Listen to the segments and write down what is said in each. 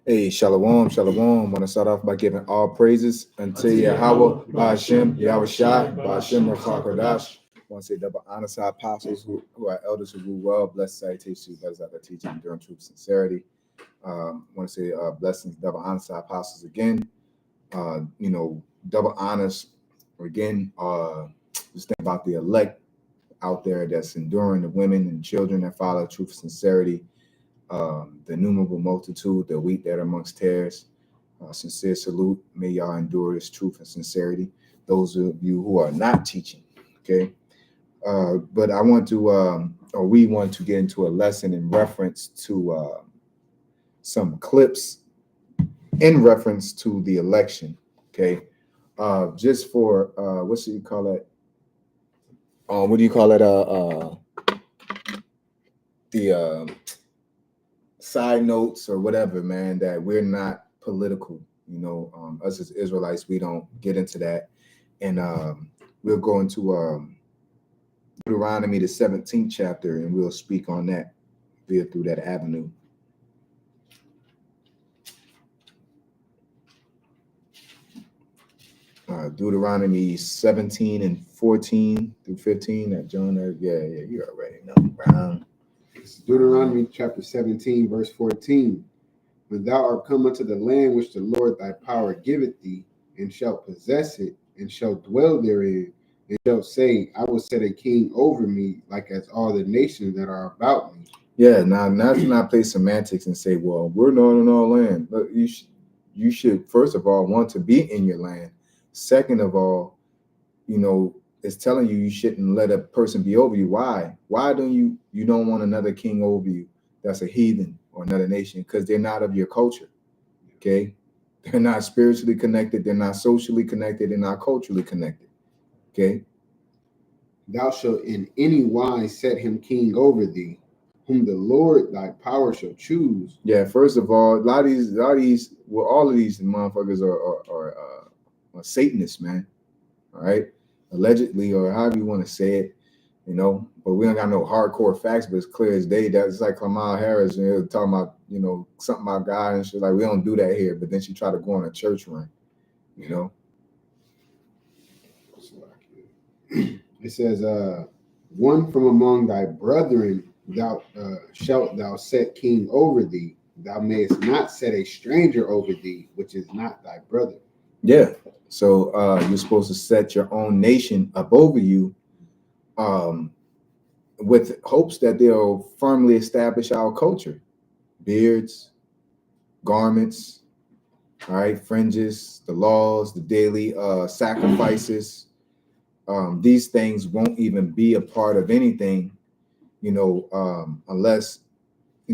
Hey, shalom, shalom. Want to start off by giving all praises unto Yahweh, Ba'ashem, Yahweh Shai, Ba'ashem, Rachakodash. Want to say double honor to our apostles who are elders who rule well. Blessed salutations to those that are teaching enduring truth, sincerity. Want to say blessings, double honor to our apostles again. Double honors again. Just think about the elect out there that's enduring, the women and children that follow truth, sincerity. The innumerable multitude, the wheat that are amongst tares. Sincere salute. May y'all endure this truth and sincerity. Those of you who are not teaching, okay? But I want to, or we want to get into a lesson in reference to some clips in reference to the election, okay? Just for, what should you call it? What do you call it? The side notes or whatever, man, that we're not political. Us as Israelites, we don't get into that. And we'll go into Deuteronomy, the 17th chapter, and we'll speak on that through that avenue. Deuteronomy 17 and 14 through 15. That John, yeah, you already know, Brown. Deuteronomy chapter 17, verse 14. When thou art come unto the land which the Lord thy power giveth thee, and shalt possess it, and shalt dwell therein, and shalt say, I will set a king over me, like as all the nations that are about me. Yeah, now to not play semantics and say, well, we're not in our land. But you should, first of all, want to be in your land. Second of all, it's telling you shouldn't let a person be over you. Why? Why don't you don't want another king over you that's a heathen or another nation? Because they're not of your culture. Okay? They're not spiritually connected, they're not socially connected, they're not culturally connected. Okay? Thou shalt in any wise set him king over thee, whom the Lord thy power shall choose. Yeah, first of all, all of these motherfuckers are Satanists, man. All right, allegedly, or however you want to say it, but we don't got no hardcore facts, but it's clear as day. That's like Kamala Harris, talking about, something about God, and she's like, we don't do that here, but then she tried to go on a church run, It says, one from among thy brethren thou shalt thou set king over thee. Thou mayest not set a stranger over thee, which is not thy brother. Yeah. So you're supposed to set your own nation up over you, with hopes that they'll firmly establish our culture. Beards, garments, all right, fringes, the laws, the daily sacrifices. These things won't even be a part of anything, unless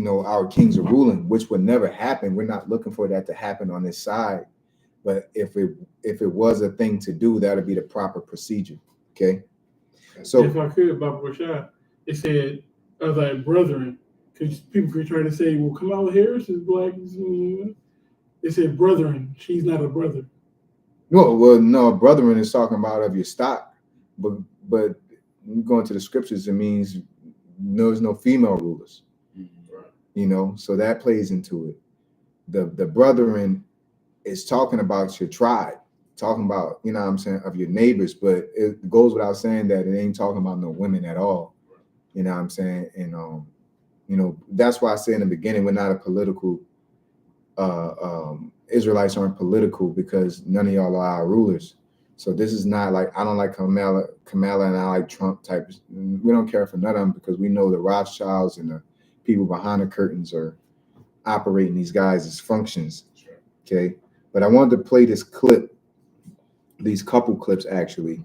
our kings are ruling, which would never happen. We're not looking for that to happen on this side. But if it was a thing to do, that would be the proper procedure. Okay. So if I could, about Rashad, it said of thy brethren, because people could try to say, well, Kamala Harris is black. It said brethren. She's not a brother. No, brethren is talking about of your stock, but when you go into the scriptures, it means there's no female rulers. Right. So that plays into it. The brethren is talking about your tribe, talking about, what I'm saying, of your neighbors, but it goes without saying that it ain't talking about no women at all. You know what I'm saying? And that's why I say in the beginning, we're not a political Israelites aren't political, because none of y'all are our rulers. So this is not like, I don't like Kamala and I like Trump type. We don't care for none of them, because we know the Rothschilds and the people behind the curtains are operating these guys as functions. Okay. But I wanted to play this clip, these couple clips actually,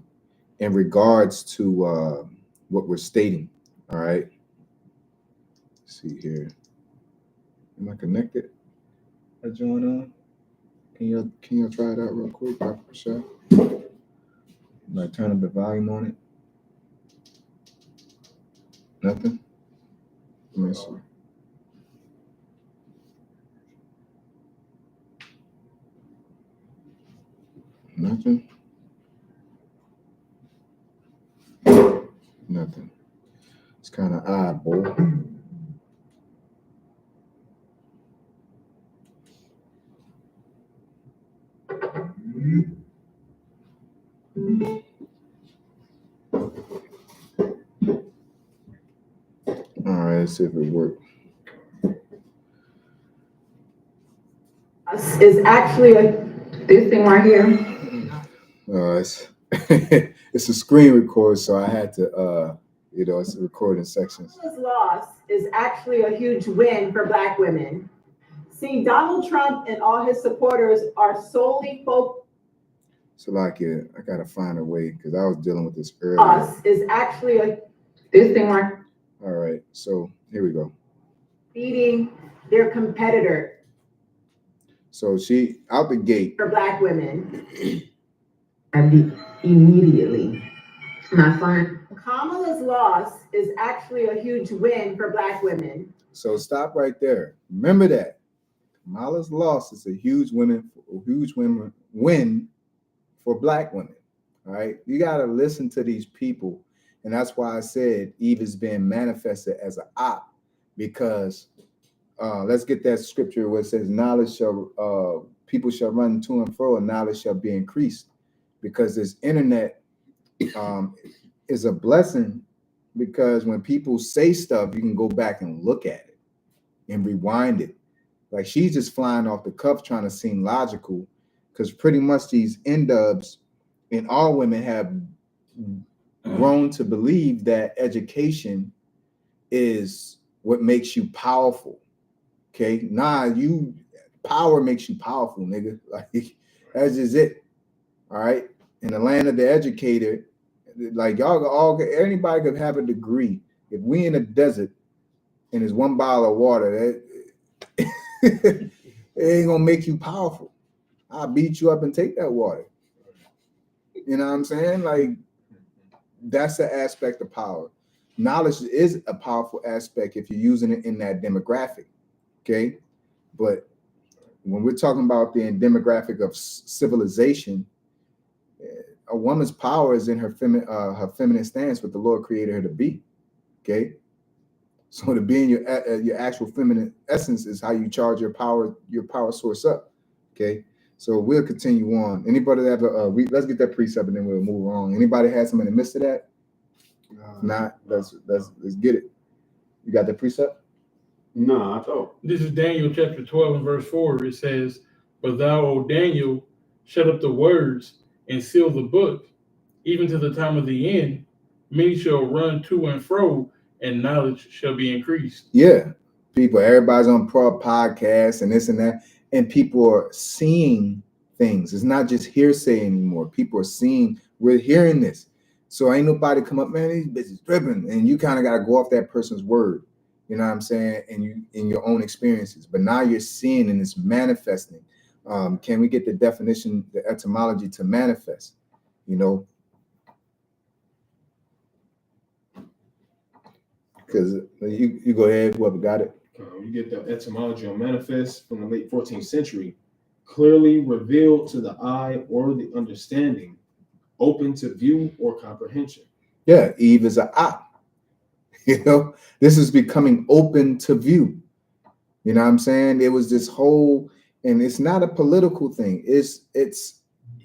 in regards to what we're stating. All right. Let's see here. Am I connected? I join on. Can you try it out real quick, Dr. Rashad? Like turn up the volume on it. Nothing. Let me see. Nothing. Nothing. It's kind of odd, boy. All right, let's see if it works. Is actually this thing right here. It's it's a screen record, so I had to it's recording sections. Kamala's loss is actually a huge win for Black women. See, Donald Trump and all his supporters are solely focused. So like, yeah, I gotta find a way because I was dealing with this earlier. Loss is actually this thing right. All right, so here we go. Beating their competitor. So she out the gate. For Black women. Immediately. My son. Kamala's loss is actually a huge win for Black women. So stop right there. Remember that Kamala's loss is a huge win for Black women. All right, you got to listen to these people, and that's why I said Eve is being manifested as an op, because let's get that scripture where it says, "Knowledge shall people shall run to and fro, and knowledge shall be increased." Because this internet is a blessing, because when people say stuff, you can go back and look at it and rewind it. Like, she's just flying off the cuff trying to seem logical, because pretty much these N-dubs and all women have grown to believe that education is what makes you powerful. Okay, power makes you powerful, nigga. Like, that's just it. All right, in the land of the educator, like anybody could have a degree. If we in a desert and there's one bottle of water, it ain't gonna make you powerful. I'll beat you up and take that water. You know what I'm saying? Like, that's the aspect of power. Knowledge is a powerful aspect if you're using it in that demographic. Okay, but when we're talking about the demographic of civilization, a woman's power is in her feminine stance, what the Lord created her to be. Okay, so to be in your actual feminine essence is how you charge your power source up. Okay, so we'll continue on. Anybody have let's get that precept and then we'll move on. Anybody had something to miss to that? Not. Let's get it. You got the precept? No, I thought. This is Daniel chapter 12 and verse 4. It says, "But thou, O Daniel, shut up the words and seal the book, even to the time of the end. Many shall run to and fro, and knowledge shall be increased." Yeah, everybody's on podcasts and this and that, and people are seeing things. It's not just hearsay anymore. People are seeing. We're hearing this. So ain't nobody come up, man, these bitches dripping, and you kind of got to go off that person's word. You know what I'm saying? And you in your own experiences. But now you're seeing and it's manifesting. Can we get the definition, the etymology to manifest? You know, because you go ahead, whoever got it. You get the etymology on manifest from the late 14th century. Clearly revealed to the eye or the understanding, open to view or comprehension. Yeah, Eve is an op. You know, this is becoming open to view. You know what I'm saying? It was this whole, and it's not a political thing. It's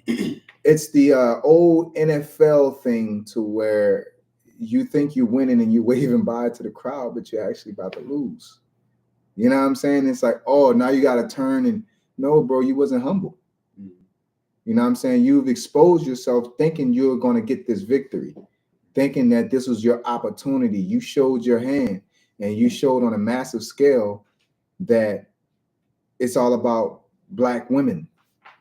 the old NFL thing, to where you think you're winning and you're waving by to the crowd, but you're actually about to lose. You know what I'm saying? It's like, oh, now you got to turn, and no, bro, you wasn't humble. You know what I'm saying? You've exposed yourself thinking you're going to get this victory, thinking that this was your opportunity. You showed your hand, and you showed on a massive scale that it's all about Black women,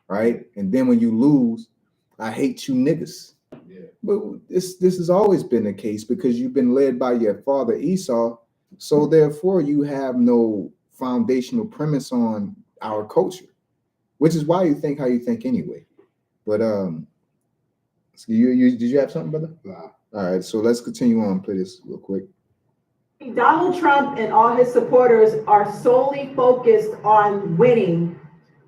right? And then when you lose, I hate you niggas. Yeah. But this has always been the case, because you've been led by your father Esau, so therefore you have no foundational premise on our culture, which is why you think how you think anyway. But did you have something, brother? Nah. All right, so let's continue on. Play this real quick. Donald Trump and all his supporters are solely focused on winning.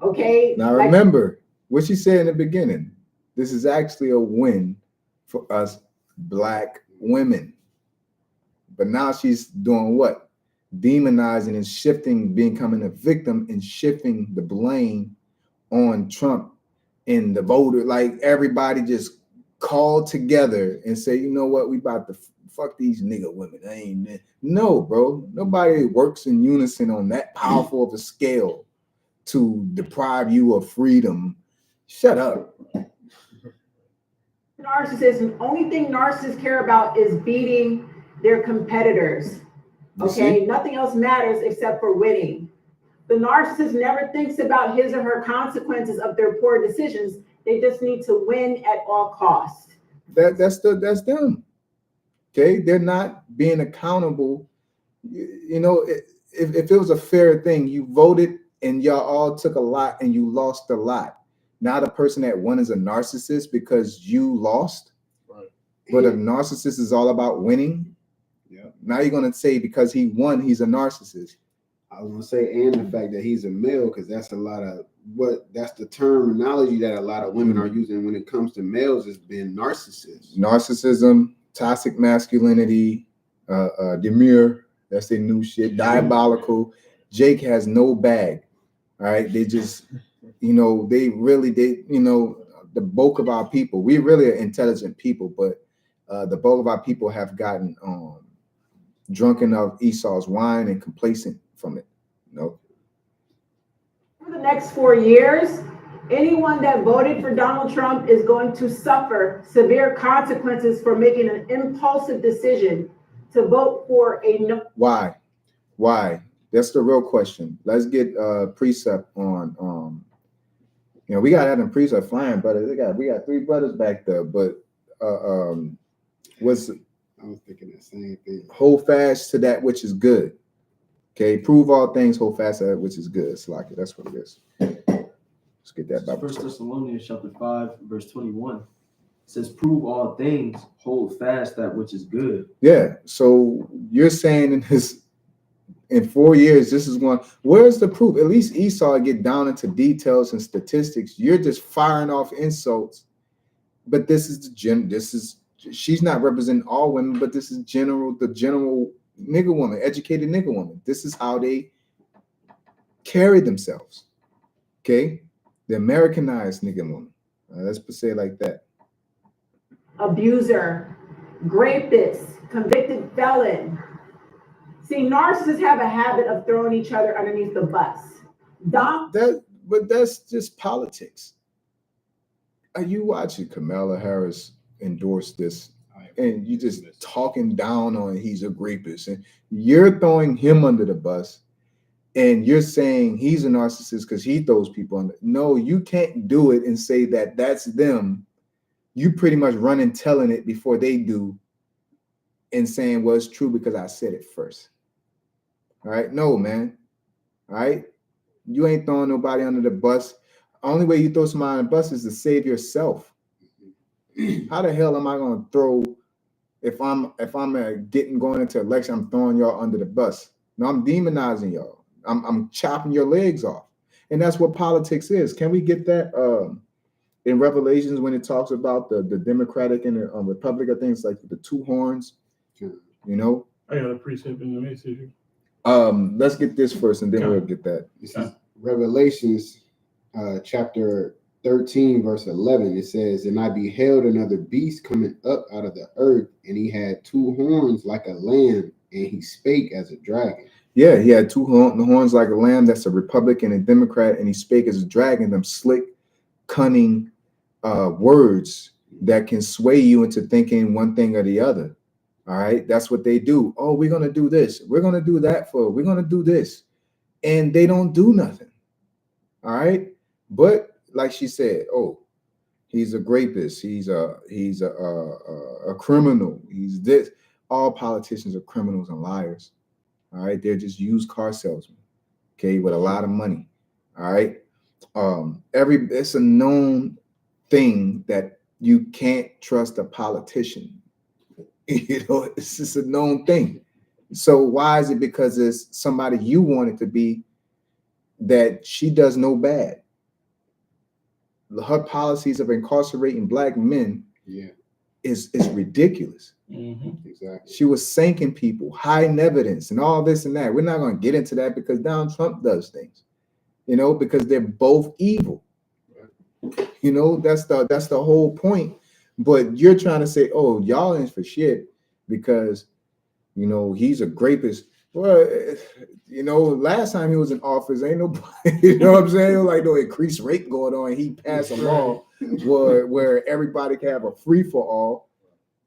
Okay. Now remember what she said in the beginning. This is actually a win for us Black women. But now she's doing what? Demonizing and shifting, becoming a victim and shifting the blame on Trump and the voter. Like, everybody just called together and say, you know what, we about to fuck these nigga women. I ain't no, bro. Nobody works in unison on that powerful of a scale to deprive you of freedom. Shut up. Narcissism, only thing narcissists care about is beating their competitors. You Okay, see? nothing else matters except for winning. The narcissist never thinks about his or her consequences of their poor decisions. They just need to win at all costs. That's them. Okay, they're not being accountable. You know, if it was a fair thing, you voted and y'all all took a lot and you lost a lot. Now the person that won is a narcissist because you lost. Right. But a narcissist is all about winning. Yeah. Now you're gonna say because he won, he's a narcissist. I was gonna say, and the fact that he's a male, because that's the terminology that a lot of women are using when it comes to males is being narcissists. Narcissism, toxic masculinity, demure, that's their new shit, diabolical. Jake has no bag. All right. They just, you know, the bulk of our people, we really are intelligent people, but the bulk of our people have gotten drunken of Esau's wine and complacent from it. No. For the next 4 years, anyone that voted for Donald Trump is going to suffer severe consequences for making an impulsive decision to vote for a no. Why? That's the real question. Let's get Precept on. You know, we got Adam Precept flying, brother. We got 3 brothers back there, but was I was thinking the same thing. hold fast to that which is good. Okay, prove all things, hold fast to that which is good. It's like it. That's what it is. Let's get that Bible. First Thessalonians chapter 5, verse 21. It says, prove all things, hold fast that which is good. Yeah. So you're saying in 4 years, this is going. Where's the proof? At least Esau get down into details and statistics. You're just firing off insults. But this is she's not representing all women, but this is the general nigga woman, educated nigga woman. This is how they carry themselves. Okay, the Americanized nigga woman. Let's say it like that. Abuser, rapist, convicted felon. See, narcissists have a habit of throwing each other underneath the bus. But that's just politics. Are you watching Kamala Harris endorse this? And you just talking down on he's a rapist, and you're throwing him under the bus, and you're saying he's a narcissist because he throws people under. No, you can't do it and say that that's them. You pretty much run and telling it before they do, and saying, well, it's true because I said it first. All right, no, man. All right, you ain't throwing nobody under the bus. Only way you throw somebody under the bus is to save yourself. How the hell am I going to throw? If I'm going into election, I'm throwing y'all under the bus. No, I'm demonizing y'all. I'm chopping your legs off, and that's what politics is. Can we get that in Revelations when it talks about the Democratic and the Republican things like the 2 horns? You know. I got a precept in the message. Let's get this first, and then we'll get that. This is Revelations, chapter 13, verse 11. It says, and I beheld another beast coming up out of the earth, and he had 2 horns like a lamb, and he spake as a dragon. Yeah, he had 2 horns like a lamb. That's a Republican and Democrat, and he spake as a dragon. Them slick, cunning words that can sway you into thinking one thing or the other. All right, that's what they do. Oh, we're gonna do this. We're gonna do that we're gonna do this, and they don't do nothing. All right, but like she said, oh, he's a rapist. He's a criminal. He's this. All politicians are criminals and liars. All right, they're just used car salesmen. Okay, with a lot of money. All right, it's a known thing that you can't trust a politician. You know, it's just a known thing. So why is it because it's somebody you want it to be that she does no bad? Her policies of incarcerating Black men is ridiculous. Mm-hmm. Exactly. She was sinking people, hiding evidence, and all this and that. We're not going to get into that because Donald Trump does things, you know, because they're both evil. You know, that's the whole point. But you're trying to say, oh, y'all in for shit. because you know he's a rapist. Well, you know, last time he was in office, ain't nobody, you know what I'm saying? Like no increased rate going on. He passed a law where everybody can have a free for all.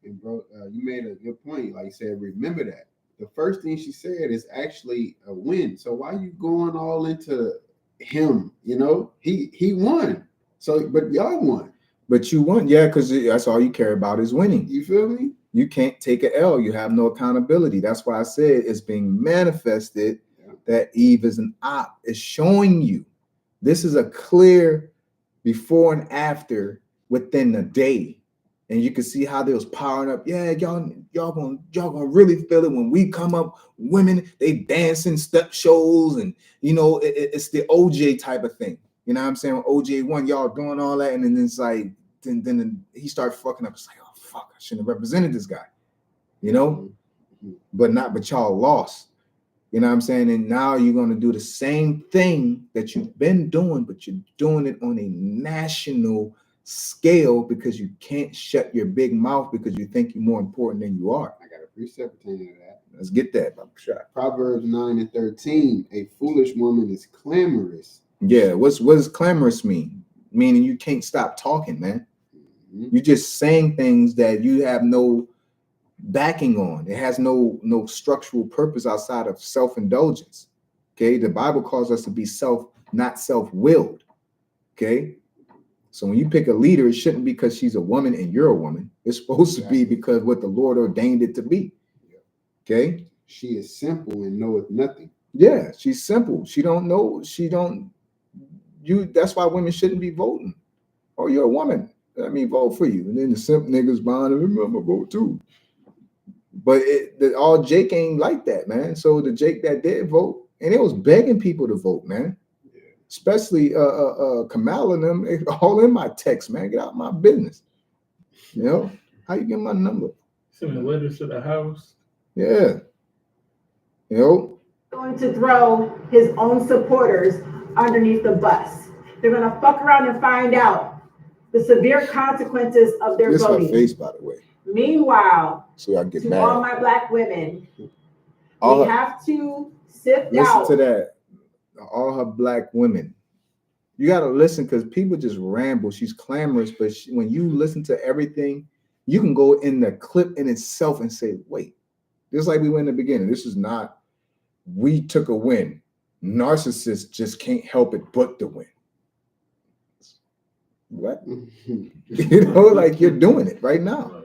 And bro, you made a good point. Like you said, remember that. The first thing she said is actually a win. So why you going all into him? You know, he won. So, but y'all won. But you won, yeah, because that's all you care about is winning. You feel me? You can't take an L. You have no accountability. That's why I said it's being manifested that Eve is an op. It's showing you. This is a clear before and after within a day. And you can see how they was powering up. Yeah, y'all gonna really feel it when we come up. Women, they dancing step shows, and you know, it's the OJ type of thing. You know what I'm saying? When OJ won, y'all doing all that, and then it's like, then he started fucking up. It's like, oh fuck, I shouldn't have represented this guy. You know, but y'all lost. You know what I'm saying? And now you're gonna do the same thing that you've been doing, but you're doing it on a national scale because you can't shut your big mouth because you think you're more important than you are. I got a precept pertaining to that. Let's get that, Baba Shot. Proverbs 9:13. A foolish woman is clamorous. Yeah, what does clamorous mean? Meaning you can't stop talking, man. You're just saying things that you have no backing on. It has no structural purpose outside of self-indulgence. Okay, the Bible calls us to be not self-willed. Okay, so when you pick a leader, it shouldn't be because she's a woman and you're a woman. It's supposed to be because what the Lord ordained it to be. Okay, she is simple and knoweth nothing. Yeah, she's simple. She don't know. That's why women shouldn't be voting. Oh, you're a woman. Let me vote for you. And then the simp niggas buying it. I'm gonna vote too. But all Jake ain't like that, man. So the Jake that did vote, and it was begging people to vote, man. Yeah. Especially Kamala and them, all in my text, man. Get out of my business. You know, how you get my number? Sending letters to the house. Yeah. You know, going to throw his own supporters underneath the bus. They're gonna fuck around and find out the severe consequences of their this voting. Her face, by the way. Meanwhile, so I get to mad. all my black women, we have to sift listen out. to that. All her black women. You got to listen because people just ramble. She's clamorous, but when you listen to everything, you can go in the clip in itself and say, wait, just like we went in the beginning. This is not, we took a win. Narcissists just can't help it but to win. What? You know, like you're doing it right now.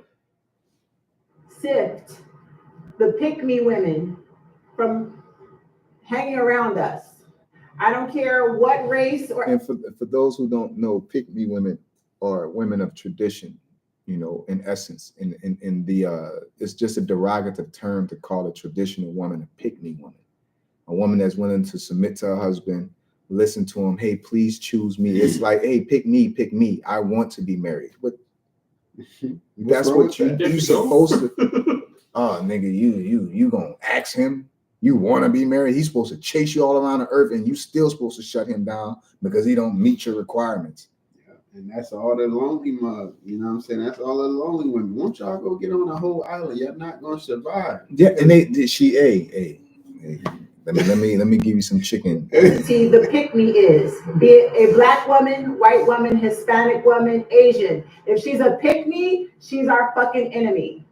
Sift the pick-me women from hanging around us. I don't care what race or. And for those who don't know, pick-me women are women of tradition. You know, in essence, in the it's just a derogative term to call a traditional woman a pick-me woman, a woman that's willing to submit to her husband, listen to him. Hey, please choose me. It's like, hey, pick me. I want to be married. But that's what you supposed to. Oh, nigga, you gonna ask him? You want to be married? He's supposed to chase you all around the earth, and you still supposed to shut him down because he don't meet your requirements. Yeah, and that's all the lonely mug. You know what I'm saying? That's all the lonely women. Won't y'all go get on a whole island? You're not gonna survive. Yeah, and hey. Let me give you some chicken. See, the pick-me is, be it a black woman, white woman, Hispanic woman, Asian. If she's a pick-me, she's our fucking enemy.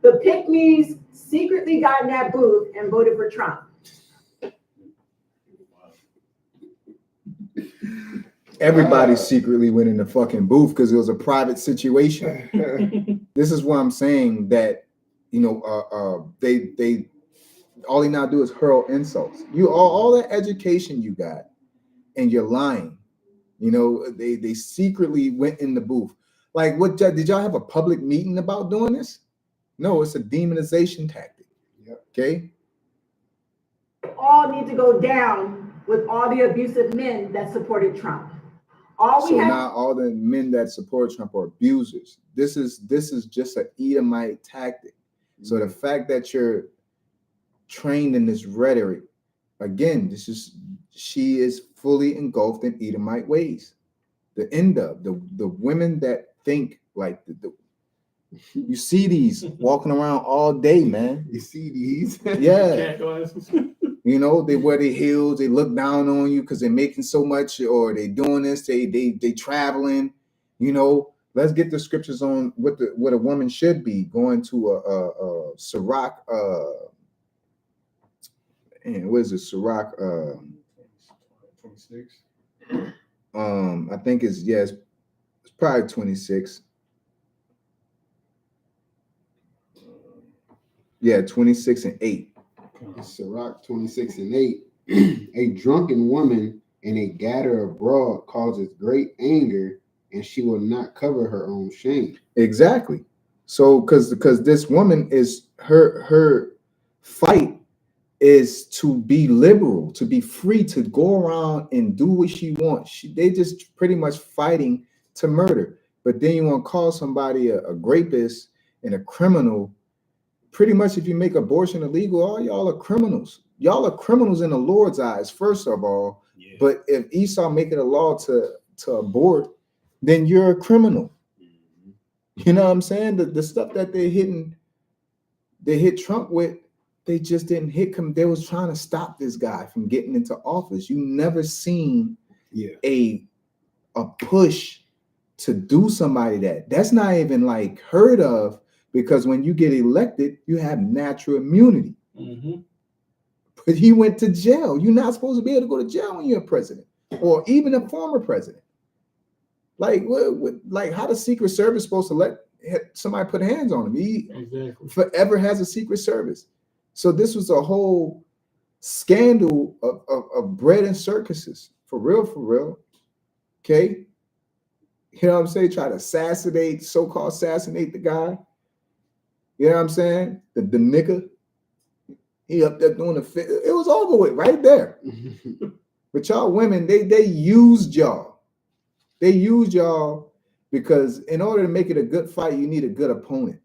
The pick-me's secretly got in that booth and voted for Trump. Everybody secretly went in the fucking booth because it was a private situation. This is what I'm saying, that you know, they all they now do is hurl insults. You all that education you got, and you're lying. You know, they secretly went in the booth. Like, what did y'all have a public meeting about doing this? No, it's a demonization tactic. Yep. Okay. All need to go down with all the abusive men that supported Trump. Now all the men that support Trump are abusers. This is just an Edomite tactic. Mm-hmm. So the fact that you're trained in this rhetoric, again, she is fully engulfed in Edomite ways. The end of the women that think like You see these walking around all day, man. You see these? Yeah. Cat glasses. You know, they wear their heels, they look down on you because they're making so much, or they doing this, they traveling. You know, let's get the scriptures on what a woman should be going to a Sirach, and what is it, Sirach? 26. I think it's probably 26. Yeah, 26 and 8. Sirach 26 and 8. A drunken woman and a gatherer abroad causes great anger, and she will not cover her own shame. Exactly. So because this woman is her fight is to be liberal, to be free, to go around and do what she wants. They just pretty much fighting to murder. But then you want to call somebody a rapist and a criminal. Pretty much, if you make abortion illegal, all y'all are criminals. Y'all are criminals in the Lord's eyes, first of all. Yeah. But if Esau make it a law to abort, then you're a criminal. You know what I'm saying? The stuff that they hit Trump with, they just didn't hit him. They was trying to stop this guy from getting into office. You never seen a push to do somebody that's not even like heard of, because when you get elected, you have natural immunity. Mm-hmm. But he went to jail. You're not supposed to be able to go to jail when you're a president, or even a former president. Like, like how the Secret Service supposed to let somebody put hands on him? He Exactly. forever has a Secret Service. So this was a whole scandal of bread and circuses, for real. Okay, you know what I'm saying? Try to so-called assassinate the guy. You know what I'm saying? The nigga, he up there doing it was over with right there. But y'all women, they used y'all. They used y'all because in order to make it a good fight, you need a good opponent.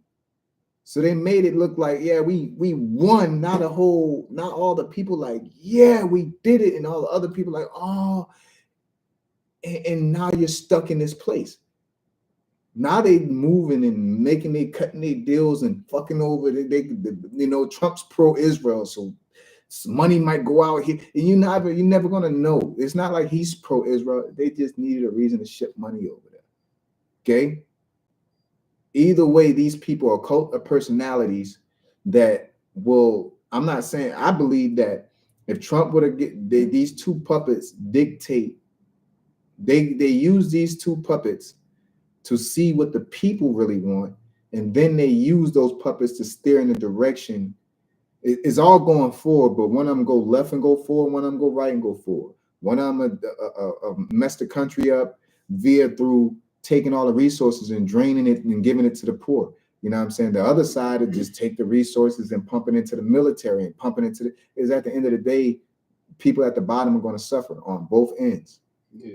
So they made it look like, yeah, we won, not all the people like, yeah, we did it, and all the other people like, oh, and now you're stuck in this place. Now they moving and cutting their deals and fucking over. Trump's pro-Israel, so money might go out here, and you're never gonna know. It's not like he's pro-Israel. They just needed a reason to ship money over there. Okay. Either way, these people are cult of personalities that will. I'm not saying. I believe that if Trump would have these two puppets dictate, they use these two puppets to see what the people really want, and then they use those puppets to steer in the direction. It's all going forward, but one of them go left and go forward, one of them go right and go forward. One of them mess the country up through taking all the resources and draining it and giving it to the poor. You know what I'm saying? The other side of just take the resources and pump it into the military and pumping into is at the end of the day, people at the bottom are going to suffer on both ends. Yeah.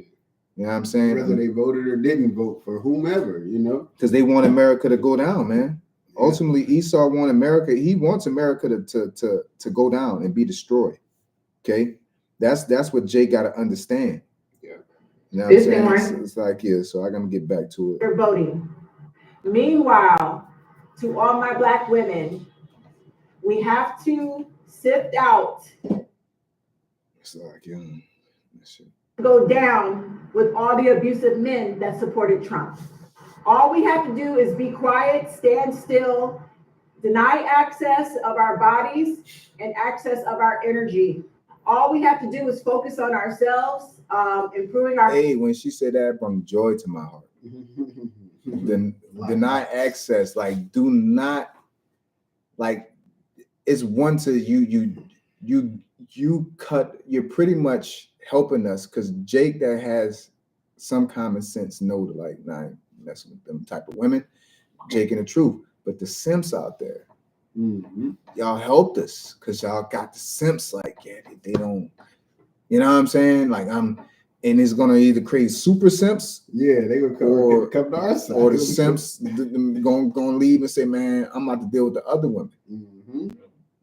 You know what I'm saying? Whether they voted or didn't vote for whomever, because they want America to go down, man. Yeah. Ultimately, Esau wants America. He wants America to go down and be destroyed. Okay, that's what Jay got to understand. Yeah, you know what I'm saying? It's like so I'm gonna get back to it. They're voting. Meanwhile, to all my Black women, we have to sift out. It's like go down with all the abusive men that supported Trump. All we have to do is be quiet, stand still, deny access of our bodies and access of our energy. All we have to do is focus on ourselves, improving our. Hey, when she said that, brought joy to my heart. Then deny access, like do not, like it's one to you cut. You're pretty much helping us because Jake that has some common sense know to like not messing with them type of women. Jake and the truth, but the simps out there, y'all helped us because y'all got the simps like they don't, you know what I'm saying? Like and it's gonna either create super simps, they gonna come to our side, or the simps gonna leave and say, man, I'm about to deal with the other women.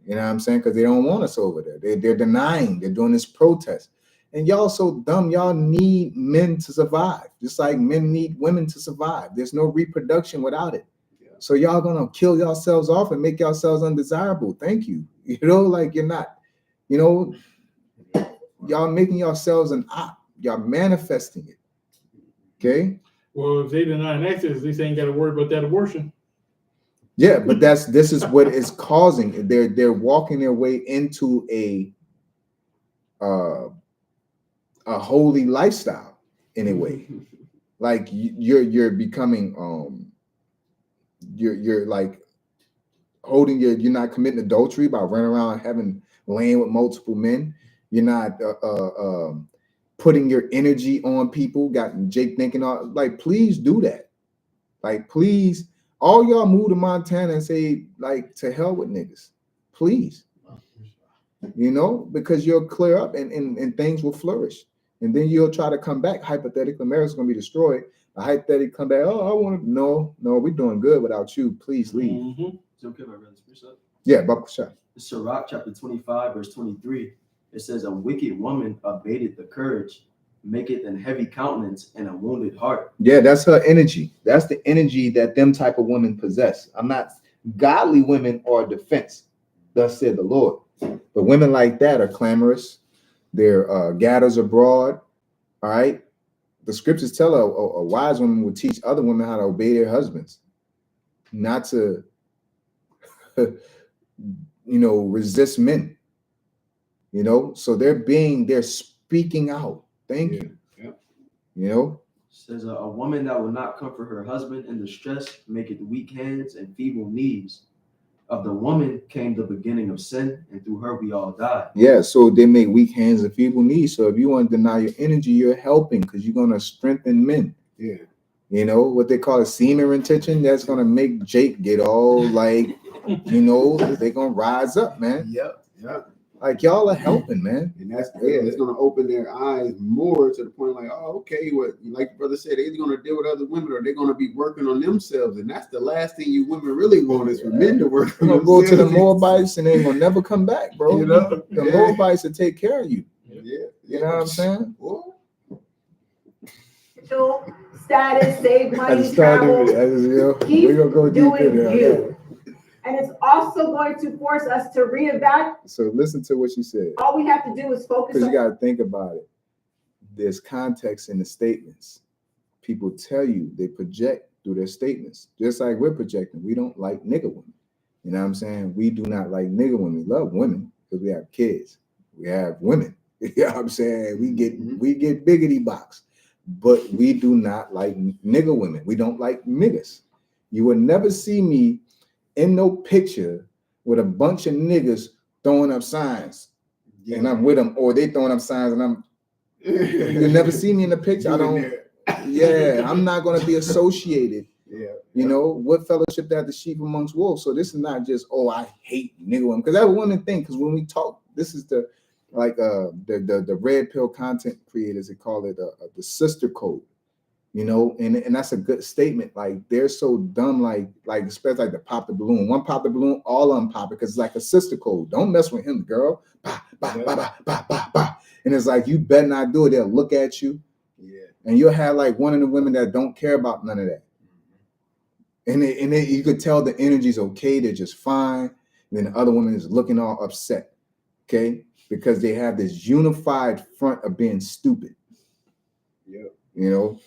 You know what I'm saying? Because they don't want us over there. They're denying. They're doing this protest. And y'all so dumb. Y'all need men to survive, just like men need women to survive. There's no reproduction without it. So y'all gonna kill yourselves off and make yourselves undesirable. Thank you. You know, like you're not, you know, y'all making yourselves an op. Y'all manifesting it. Okay. Well, if they deny access, at least they ain't got to worry about that abortion. Yeah, but this is what is causing. They're walking their way into a holy lifestyle in a way. Like you're becoming you're like holding you're not committing adultery by running around laying with multiple men. You're not putting your energy on people. Got Jake thinking like, please do that. Like, please, all y'all move to Montana and say, like, to hell with niggas. Please. You know, because you'll clear up and things will flourish. And then you'll try to come back. Hypothetically, America's gonna be destroyed. A hypothetically come back, oh, I want to no, we're doing good without you. Please leave. Mm-hmm. It's okay if I read this verse up. Yeah, Bible shot. Sirach chapter 25, verse 23. It says, a wicked woman abated the courage, maketh an heavy countenance and a wounded heart. Yeah, that's her energy. That's the energy that them type of women possess. I'm not godly women are defense, thus said the Lord. But women like that are clamorous. Their gathers abroad. All right. The scriptures tell a wise woman will teach other women how to obey their husbands, not to resist men. You know, so they're speaking out. Thank you. Yep. You know, Says a woman that will not comfort her husband in distress maketh weak hands and feeble knees. Of the woman came the beginning of sin, and through her we all die. yeah. So they make weak hands and feeble knees. So if you want to deny your energy, you're helping because you're gonna strengthen men. Yeah. You know what they call a semen retention. That's gonna make Jake get all like, they're gonna rise up, man. Yep. Yep. Like y'all are helping, man. And it's going to open their eyes more to the point like, oh, okay, what like the brother said, they're either going to deal with other women or they're going to be working on themselves. And that's the last thing you women really want is for men to work on You're gonna go to the themselves. Moabites and they're gonna never come back, bro. You know? The Yeah. Moabites will take care of you. Yeah. You know what I'm saying? Well, Status, save I money, just started travel. Keep we're gonna go deep doing in there. you. And it's also going to force us to reevaluate. So listen to what she said. All we have to do is focus Because on you gotta think about it. There's context in the statements. People tell you, they project through their statements. Just like we're projecting. We don't like nigger women. You know what I'm saying? We do not like nigger women. We love women because we have kids. We have women. You know what I'm saying? We get biggity box. But we do not like nigger women. We don't like niggas. You will never see me in no picture with a bunch of niggas throwing up signs yeah. and I'm with them, or they throwing up signs and I'm. You never see me in the picture. I don't. Yeah, I'm not gonna be associated. Yeah. You know what fellowship that the sheep amongst wolves. So this is not just I hate nigger women, because that's one thing. Because when we talk, this is the red pill content creators, they call it the sister code. You know, and that's a good statement. Like they're so dumb, like especially like the pop the balloon. One pop the balloon, all unpop it, because it's like a sister code. Don't mess with him, girl. Bah, bah, bah, bah, bah, bah, bah. And it's like you better not do it. They'll look at you. Yeah. And you'll have like one of the women that don't care about none of that. And you could tell the energy's okay, they're just fine. And then the other woman is looking all upset. Okay? Because they have this unified front of being stupid. Yep. You know?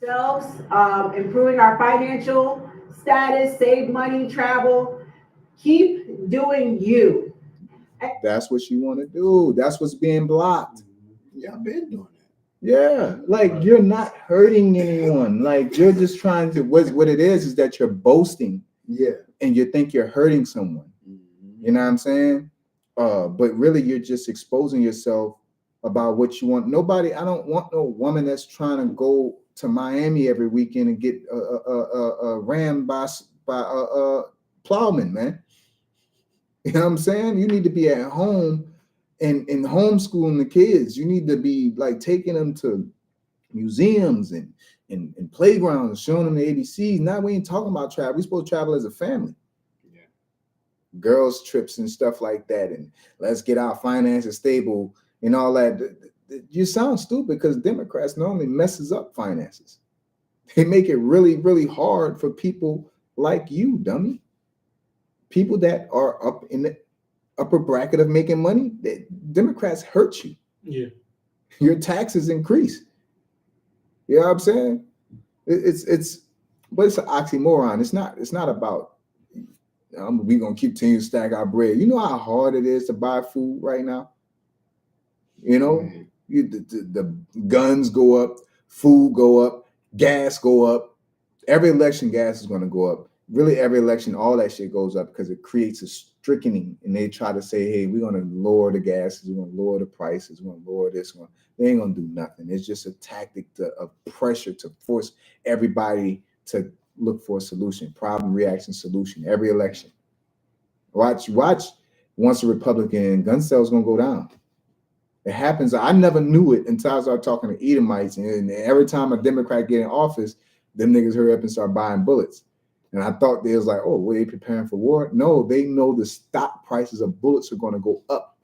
ourselves, improving our financial status, save money, travel. Keep doing you. That's what you want to do. That's what's being blocked. Yeah, I've been doing that. Yeah, like you're not hurting anyone. Like you're just trying to. What it is that you're boasting. Yeah. And you think you're hurting someone. You know what I'm saying? But really, you're just exposing yourself about what you want. I don't want no woman that's trying to go to Miami every weekend and get rammed by plowmen, man. You know what I'm saying? You need to be at home and homeschooling the kids. You need to be like taking them to museums and playgrounds, showing them the ABCs. Now we ain't talking about travel. We're supposed to travel as a family. Yeah. Girls trips and stuff like that. And let's get our finances stable and all that. You sound stupid because Democrats normally messes up finances. They make it really, really hard for people like you, dummy. People that are up in the upper bracket of making money, Democrats hurt you. Yeah. Your taxes increase. You know what I'm saying? But it's an oxymoron. It's not about we gonna continue to stack our bread. You know how hard it is to buy food right now. You know, the guns go up, food go up, gas go up. Every election, gas is going to go up. Really, every election, all that shit goes up because it creates a strickening, and they try to say, "Hey, we're going to lower the gases, we're going to lower the prices, we're going to lower this one." They ain't going to do nothing. It's just a tactic of pressure to force everybody to look for a solution, problem, reaction, solution. Every election, watch. Once a Republican, gun sales going to go down. It happens. I never knew it until I started talking to Edomites, and every time a Democrat get in office, them niggas hurry up and start buying bullets. And I thought they was like, oh, were they preparing for war? No, they know the stock prices of bullets are going to go up.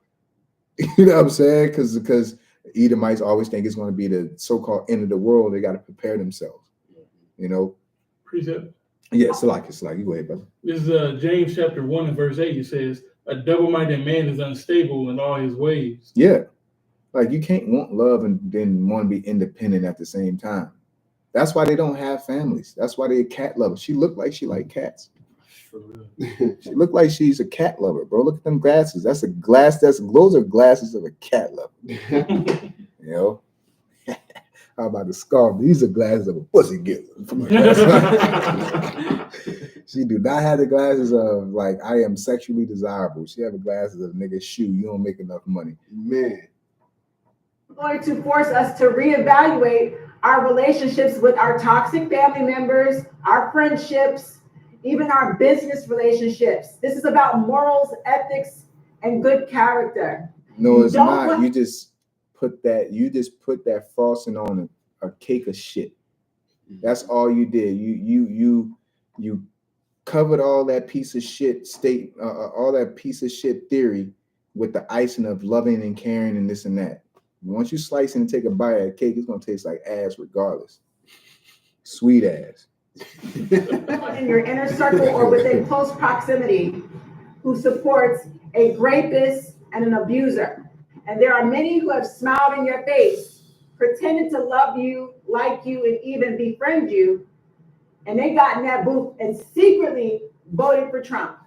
You know what I'm saying? Because Edomites always think it's going to be the so-called end of the world. They got to prepare themselves. You know. Precept. Yeah, it's like you go ahead, brother. This is James chapter 1 and verse 8. It says, "A double-minded man is unstable in all his ways." Yeah. Like you can't want love and then want to be independent at the same time. That's why they don't have families. That's why they're cat lovers. She looked like she like cats. For real. She looked like she's a cat lover, bro. Look at them glasses. That's a glass. Those are glasses of a cat lover. You know. How about the scarf? These are glasses of a pussy giver. She do not have the glasses of like I am sexually desirable. She have the glasses of nigga shoe. You don't make enough money. Man. Going to force us to reevaluate our relationships with our toxic family members, our friendships, even our business relationships. This is about morals, ethics, and good character. No, it's Don't not. want- You just put that frosting on a cake of shit. That's all you did. You covered all that piece of shit all that piece of shit theory with the icing of loving and caring and this and that. Once you slice and take a bite of that cake, it's gonna taste like ass regardless. Sweet ass. In your inner circle or within close proximity who supports a rapist and an abuser. And there are many who have smiled in your face, pretended to love you, like you, and even befriend you. And they got in that booth and secretly voted for Trump.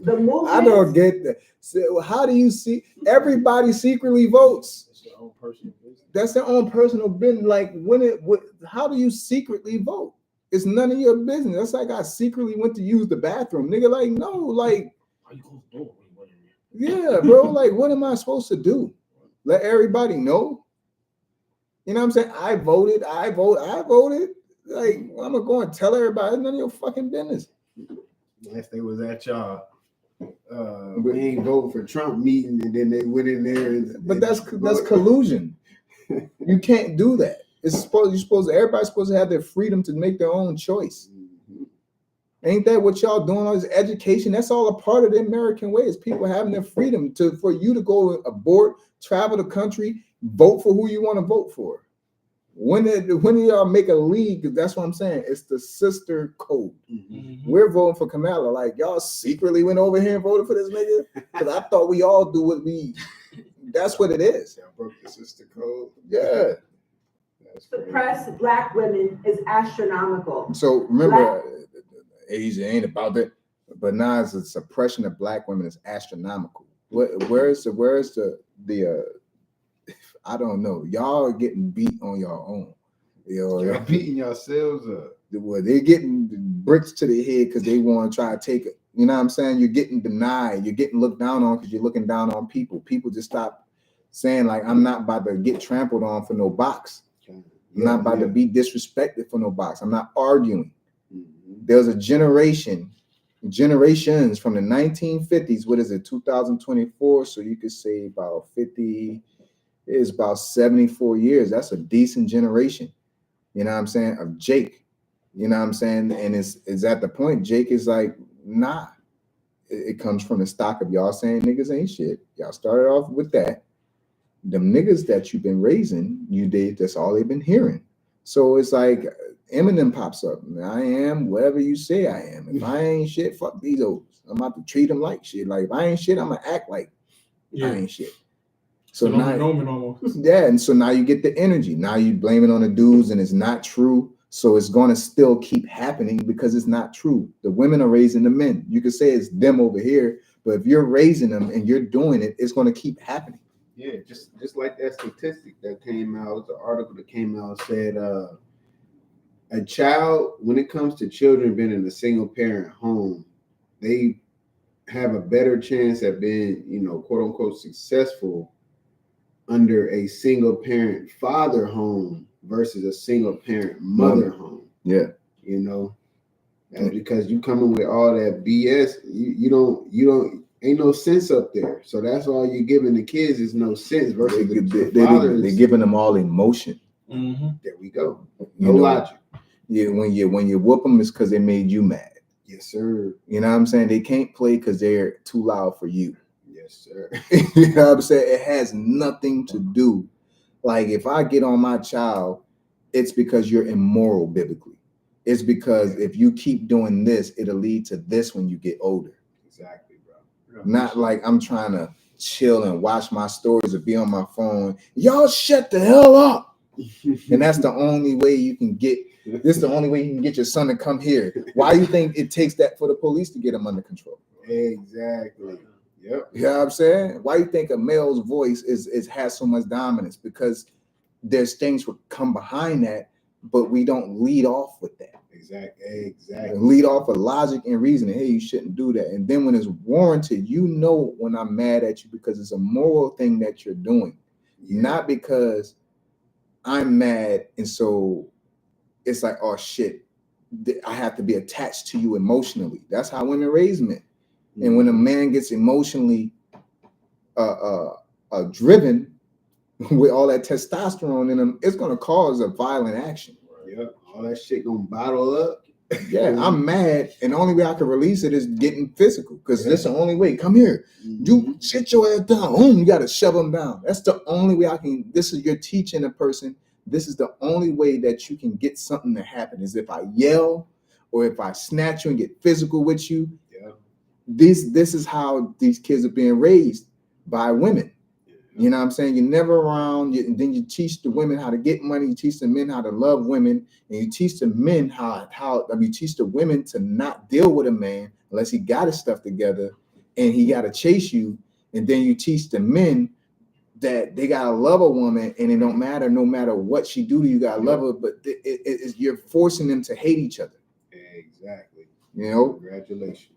The movement. I don't get that. So how do you see everybody secretly votes? It's your own personal business. That's their own personal business. Like how do you secretly vote? It's none of your business. That's like I secretly went to use the bathroom. Nigga, like, no, like, Why you close the door when you went in there? yeah, bro. Like, what am I supposed to do? Let everybody know? You know what I'm saying? I voted. Like, I'm gonna go and tell everybody. It's none of your fucking business. Unless they was at y'all we ain't voting for Trump meeting and then they went in there But that's collusion. You can't do that. Everybody's supposed to have their freedom to make their own choice. Ain't that what y'all doing? All this education, that's all a part of the American way. Is people having their freedom for you to go abort, travel the country, vote for who you want to vote for. When y'all make a league, that's what I'm saying. It's the sister code. Mm-hmm. We're voting for Kamala. Like, y'all secretly went over here and voted for this nigga? Because I thought we all do what we. That's what it is. Y'all broke the sister code. Yeah. Suppress Black women is astronomical. So remember, Asia ain't about that. But now it's the suppression of Black women is astronomical. Where's the I don't know. Y'all are getting beat on your own. Y'all beating yourselves up. Well, they're getting bricks to the head because they want to try to take it. You know what I'm saying? You're getting denied. You're getting looked down on because you're looking down on people. People just stop saying, like, I'm not about to get trampled on for no box. I'm not about to be disrespected for no box. I'm not arguing. There's a generations from the 1950s. What is it, 2024? So you could say about 50, it's about 74 years. That's a decent generation. You know what I'm saying? Of Jake. You know what I'm saying? And it's at the point, Jake is like, nah. It comes from the stock of y'all saying niggas ain't shit. Y'all started off with that. Them niggas that you've been raising, that's all they've been hearing. So it's like Eminem pops up. I am whatever you say I am. If I ain't shit, fuck these old. I'm about to treat them like shit. Like if I ain't shit, I'm gonna act like I Yeah. ain't shit. So So now, almost. yeah, and so now you get the energy. Now you blame it on the dudes, and it's not true. So it's gonna still keep happening because it's not true. The women are raising the men. You could say it's them over here, but if you're raising them and you're doing it, it's gonna keep happening. Yeah, just like that statistic that came out, the article that came out said a child, when it comes to children being in a single parent home, they have a better chance at being, quote unquote, successful under a single parent father home versus a single parent mother home. Yeah. That's because you coming with all that BS. You don't ain't no sense up there. So that's all you're giving the kids is no sense versus the fathers. They're giving them all emotion. Mm-hmm. There we go. You No know, logic. Yeah, when you whoop them, it's because they made you mad. Yes, sir. You know what I'm saying? They can't play because they're too loud for you. Yes, sir. You know what I'm saying? It has nothing to do. Like if I get on my child, it's because you're immoral biblically. It's because if you keep doing this, it'll lead to this when you get older. Exactly, bro. Not like I'm trying to chill and watch my stories or be on my phone. Y'all shut the hell up. And that's the only way you can get. This is the only way you can get your son to come here. Why do you think it takes that for the police to get him under control? Exactly. Yep. You know what I'm saying? Why do you think a male's voice has so much dominance? Because there's things that come behind that, but we don't lead off with that. Exactly. Lead off with logic and reasoning. Hey, you shouldn't do that. And then when it's warranted, when I'm mad at you because it's a moral thing that you're doing, not because I'm mad and so it's like, oh shit, I have to be attached to you emotionally. That's how women raise men. And when a man gets emotionally driven with all that testosterone in him, it's gonna cause a violent action. Yep. All that shit gonna bottle up. Yeah, I'm mad, and the only way I can release it is getting physical, because that's the only way. Come here, you sit your ass down. You gotta shove them down. That's the only way I can. You're teaching a person. This is the only way that you can get something to happen is if I yell or if I snatch you and get physical with you. Yeah. This is how these kids are being raised by women. You know what I'm saying? You're never around, and then you teach the women how to get money, you teach the men how to love women, and you teach the men you teach the women to not deal with a man unless he got his stuff together and he got to chase you. And then you teach the men that they gotta love a woman, and it don't matter, no matter what she do to you, gotta love her. But you're forcing them to hate each other. Exactly. You know, Congratulations.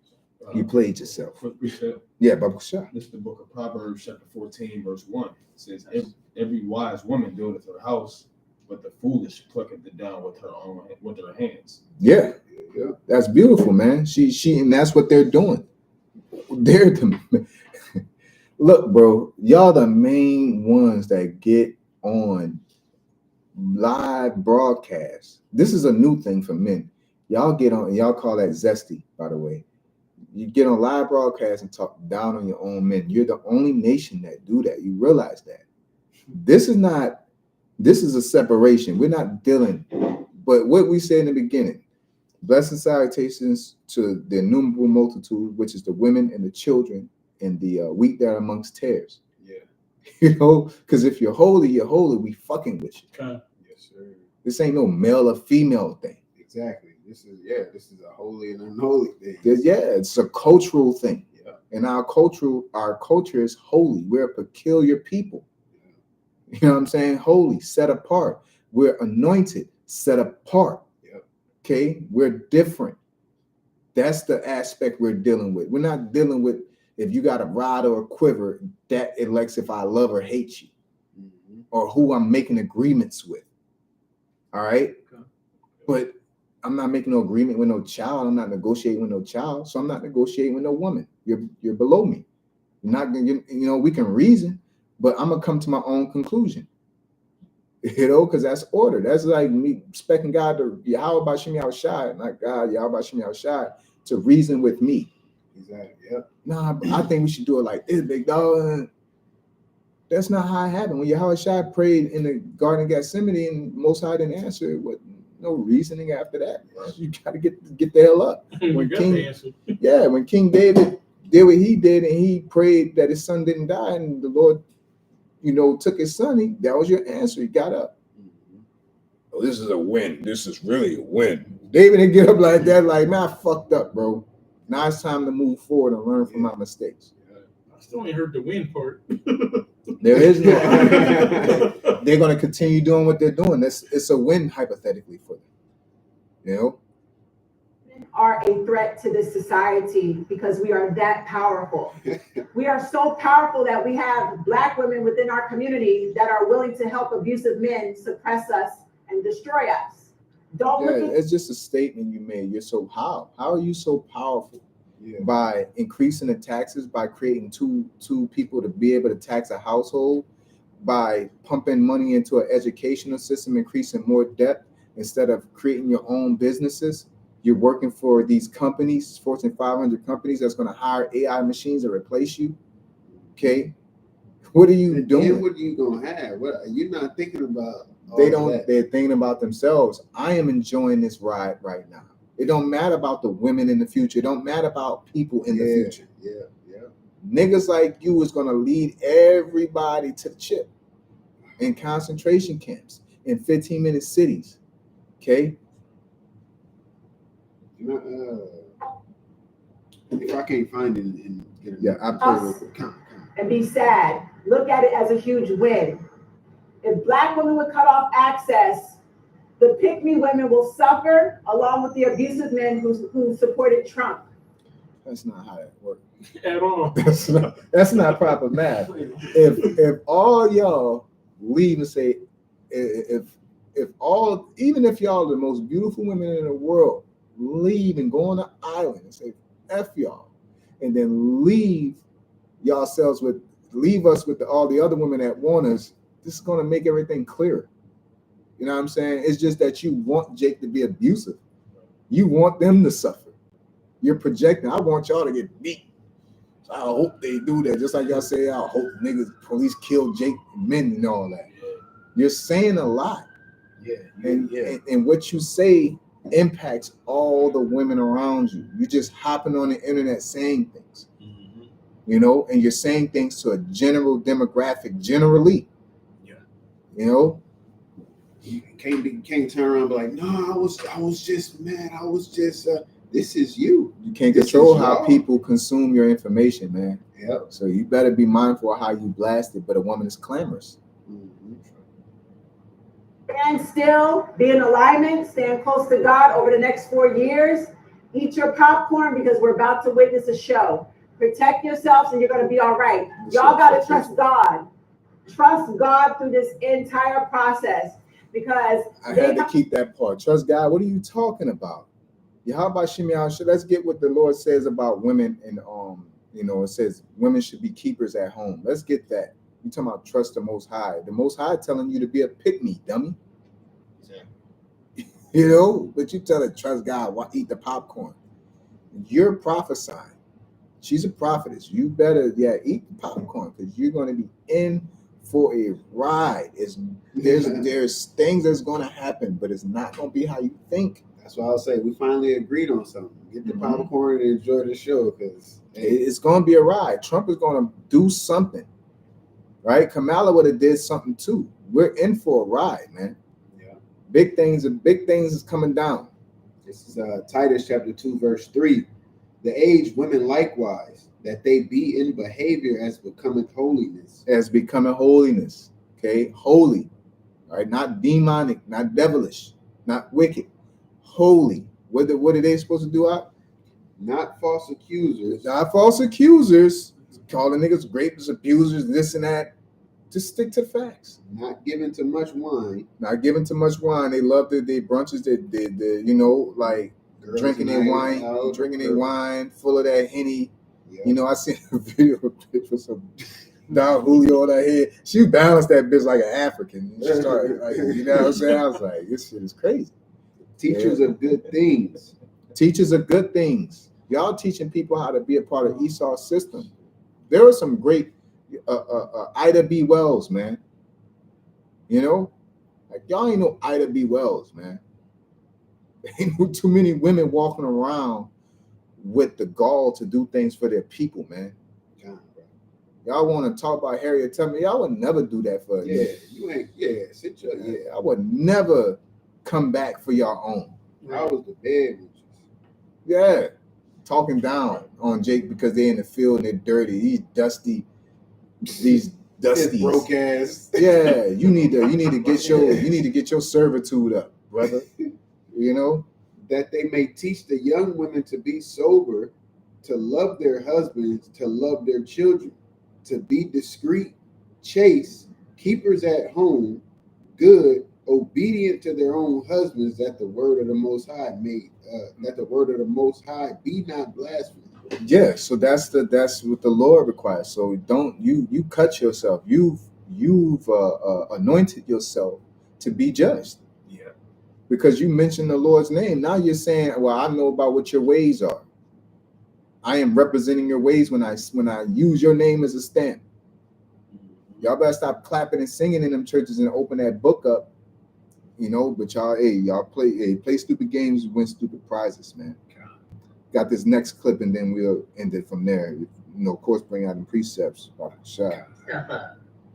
you played yourself. Quick reset. Yeah, Baba Shah. This is the book of Proverbs, chapter 14, verse 1. It says, every wise woman buildeth her house, but the foolish plucketh it down with her hands. Yeah, Yeah. that's beautiful, man. She, and that's what they're doing. Look, bro, y'all the main ones that get on live broadcasts. This is a new thing for men. Y'all get on, y'all call that zesty, by the way. You get on live broadcasts and talk down on your own men. You're the only nation that do that. You realize that. This is a separation. We're not dealing, but what we said in the beginning, blessed salutations to the innumerable multitude, which is the women and the children and the wheat that are amongst tares. Yeah. You know, because if you're holy, we fucking with you. Okay. Yes, sir. This ain't no male or female thing. Exactly. This is a holy and unholy thing. It's a cultural thing. Yeah. And our culture is holy. We're a peculiar people. You know what I'm saying? Holy, set apart. We're anointed, set apart. Yep. Okay, we're different. That's the aspect we're dealing with. We're not dealing with if you got a rod or a quiver that elects if I love or hate you, or who I'm making agreements with. All right, Okay. But I'm not making no agreement with no child. I'm not negotiating with no child, so I'm not negotiating with no woman. You're below me. You're not gonna, we can reason, but I'm gonna come to my own conclusion. Because that's order. That's like me expecting God to Yahweh Bashim Yahushai, not God Yahweh Bashim Yahushai, to reason with me. Exactly. Yep. Nah, but I think we should do it like this, big dog. That's not how it happened. When Yahushua prayed in the Garden of Gethsemane and Most High didn't answer, No reasoning after that. You got to get the hell up. We When got King- the answer. Yeah, when King David did what he did and he prayed that his son didn't die and the Lord, took his son, that was your answer. He got up. Oh, this is a win. This is really a win. David didn't get up like that, like, man, I fucked up, bro. Now it's time to move forward and learn from my mistakes. I still ain't heard the win part. There is no they're going to continue doing what they're doing. It's a win hypothetically for them. Women are a threat to this society because we are that powerful. We are so powerful that we have Black women within our community that are willing to help abusive men suppress us and destroy us. Don't Yeah, look at it's just a statement you made. You're so how are you so powerful? Yeah. By increasing the taxes, by creating two people to be able to tax a household, by pumping money into an educational system, increasing more debt instead of creating your own businesses. You're working for these companies, Fortune 500 companies that's going to hire AI machines to replace you. Okay, what are you And doing? then what are you gonna have? What you're not thinking about? all They of don't. that. They're thinking about themselves. I am enjoying this ride right now. It don't matter about the women in the future. It don't matter about people in the future. Yeah. Niggas like you is gonna lead everybody to the chip in concentration camps in 15-minute cities. Okay, If I can't find it and get it, Yeah, I play Us. real quick. Come. and be sad. Look at it as a huge win. If Black women would cut off access, the pick-me women will suffer along with the abusive men who supported Trump. that's not how that works. At all. That's not proper math. If all y'all leave and say, if all, even if y'all the most beautiful women in the world leave and go on an island and say F y'all, and then leave us with all the other women that want us, this is gonna make everything clearer. You know what I'm saying? It's just that you want Jake to be abusive. You want them to suffer. You're projecting. I want y'all to get beat. So I hope they do that. Just like y'all say, I hope police kill Jake men and all that. You're saying a lot. Yeah. And what you say impacts all the women around you. You're just hopping on the internet saying things, and you're saying things to a general demographic, generally. Yeah. You can't turn around and be like, no, I was just mad. I was just this is you. you can't This control is how y'all. people consume your information, man. Yep. So you better be mindful of how you blast it. But a woman is clamorous. Stand still, be in alignment, stand close to God over the next 4 years. Eat your popcorn because we're about to witness a show. Protect yourselves and you're going to be all right. Y'all got to trust God. Trust God through this entire process because I had to keep that part. Trust God. What are you talking about? How about Shimei? Let's get what the Lord says about women, and it says women should be keepers at home. Let's get that. You talking about trust the Most High? The Most High telling you to be a pick-me, dummy. But you tell her trust God. Eat the popcorn. You're prophesying. She's a prophetess. You better eat the popcorn because you're going to be in for a ride. There's things that's going to happen, but it's not going to be how you think. That's why I'll say we finally agreed on something. Get the popcorn and enjoy the show because It's going to be a ride. Trump is going to do something, right? Kamala would have did something too. We're in for a ride, man. Yeah. Big things is coming down. This is Titus chapter 2, verse 3. The aged women likewise, that they be in behavior as becometh holiness. As becoming holiness, okay? Holy, all right? Not demonic, not devilish, not wicked. Holy. What are they supposed to do out? Not false accusers. Not false accusers, calling niggas rapes, abusers, this and that. Just stick to facts. Not given to much wine. Not giving too much wine. They love their brunches, like Girls drinking their night wine, out, full of that Henny. Yeah. I seen a video of a picture of some Don Julio on her head. She balanced that bitch like an African. She started, you know what I'm saying? I was like, this shit is crazy. Teachers of good things. Teachers of good things. Y'all teaching people how to be a part of Esau's system. There are some great Ida B. Wells, man. Like y'all ain't no Ida B. Wells, man. Ain't too many women walking around with the gall to do things for their people, man. John, bro. Y'all want to talk about Harriet Tubman? Y'all would never do that for Yeah, me. you ain't. Yeah, sit your. Yeah, Yeah, I would never come back for your own. I was the bad witches. Yeah, talking down on Jake because they're in the field and they're dirty. These This dusties. broke ass. Yeah, you need to get your servitude up, brother. You know? That they may teach the young women to be sober, to love their husbands, to love their children, to be discreet, chaste, keepers at home, good, obedient to their own husbands, that the word of the Most High be not blasphemed. Yeah, so that's what the Lord requires. So don't you cut yourself. You've anointed yourself to be judged. Yeah. Because you mentioned the Lord's name. Now you're saying, well, I know about what your ways are. I am representing your ways when I use your name as a stamp. Y'all better stop clapping and singing in them churches and open that book up. You know, but y'all play stupid games, win stupid prizes, man. Got this next clip and then we'll end it from there. You know, of course, bring out the precepts.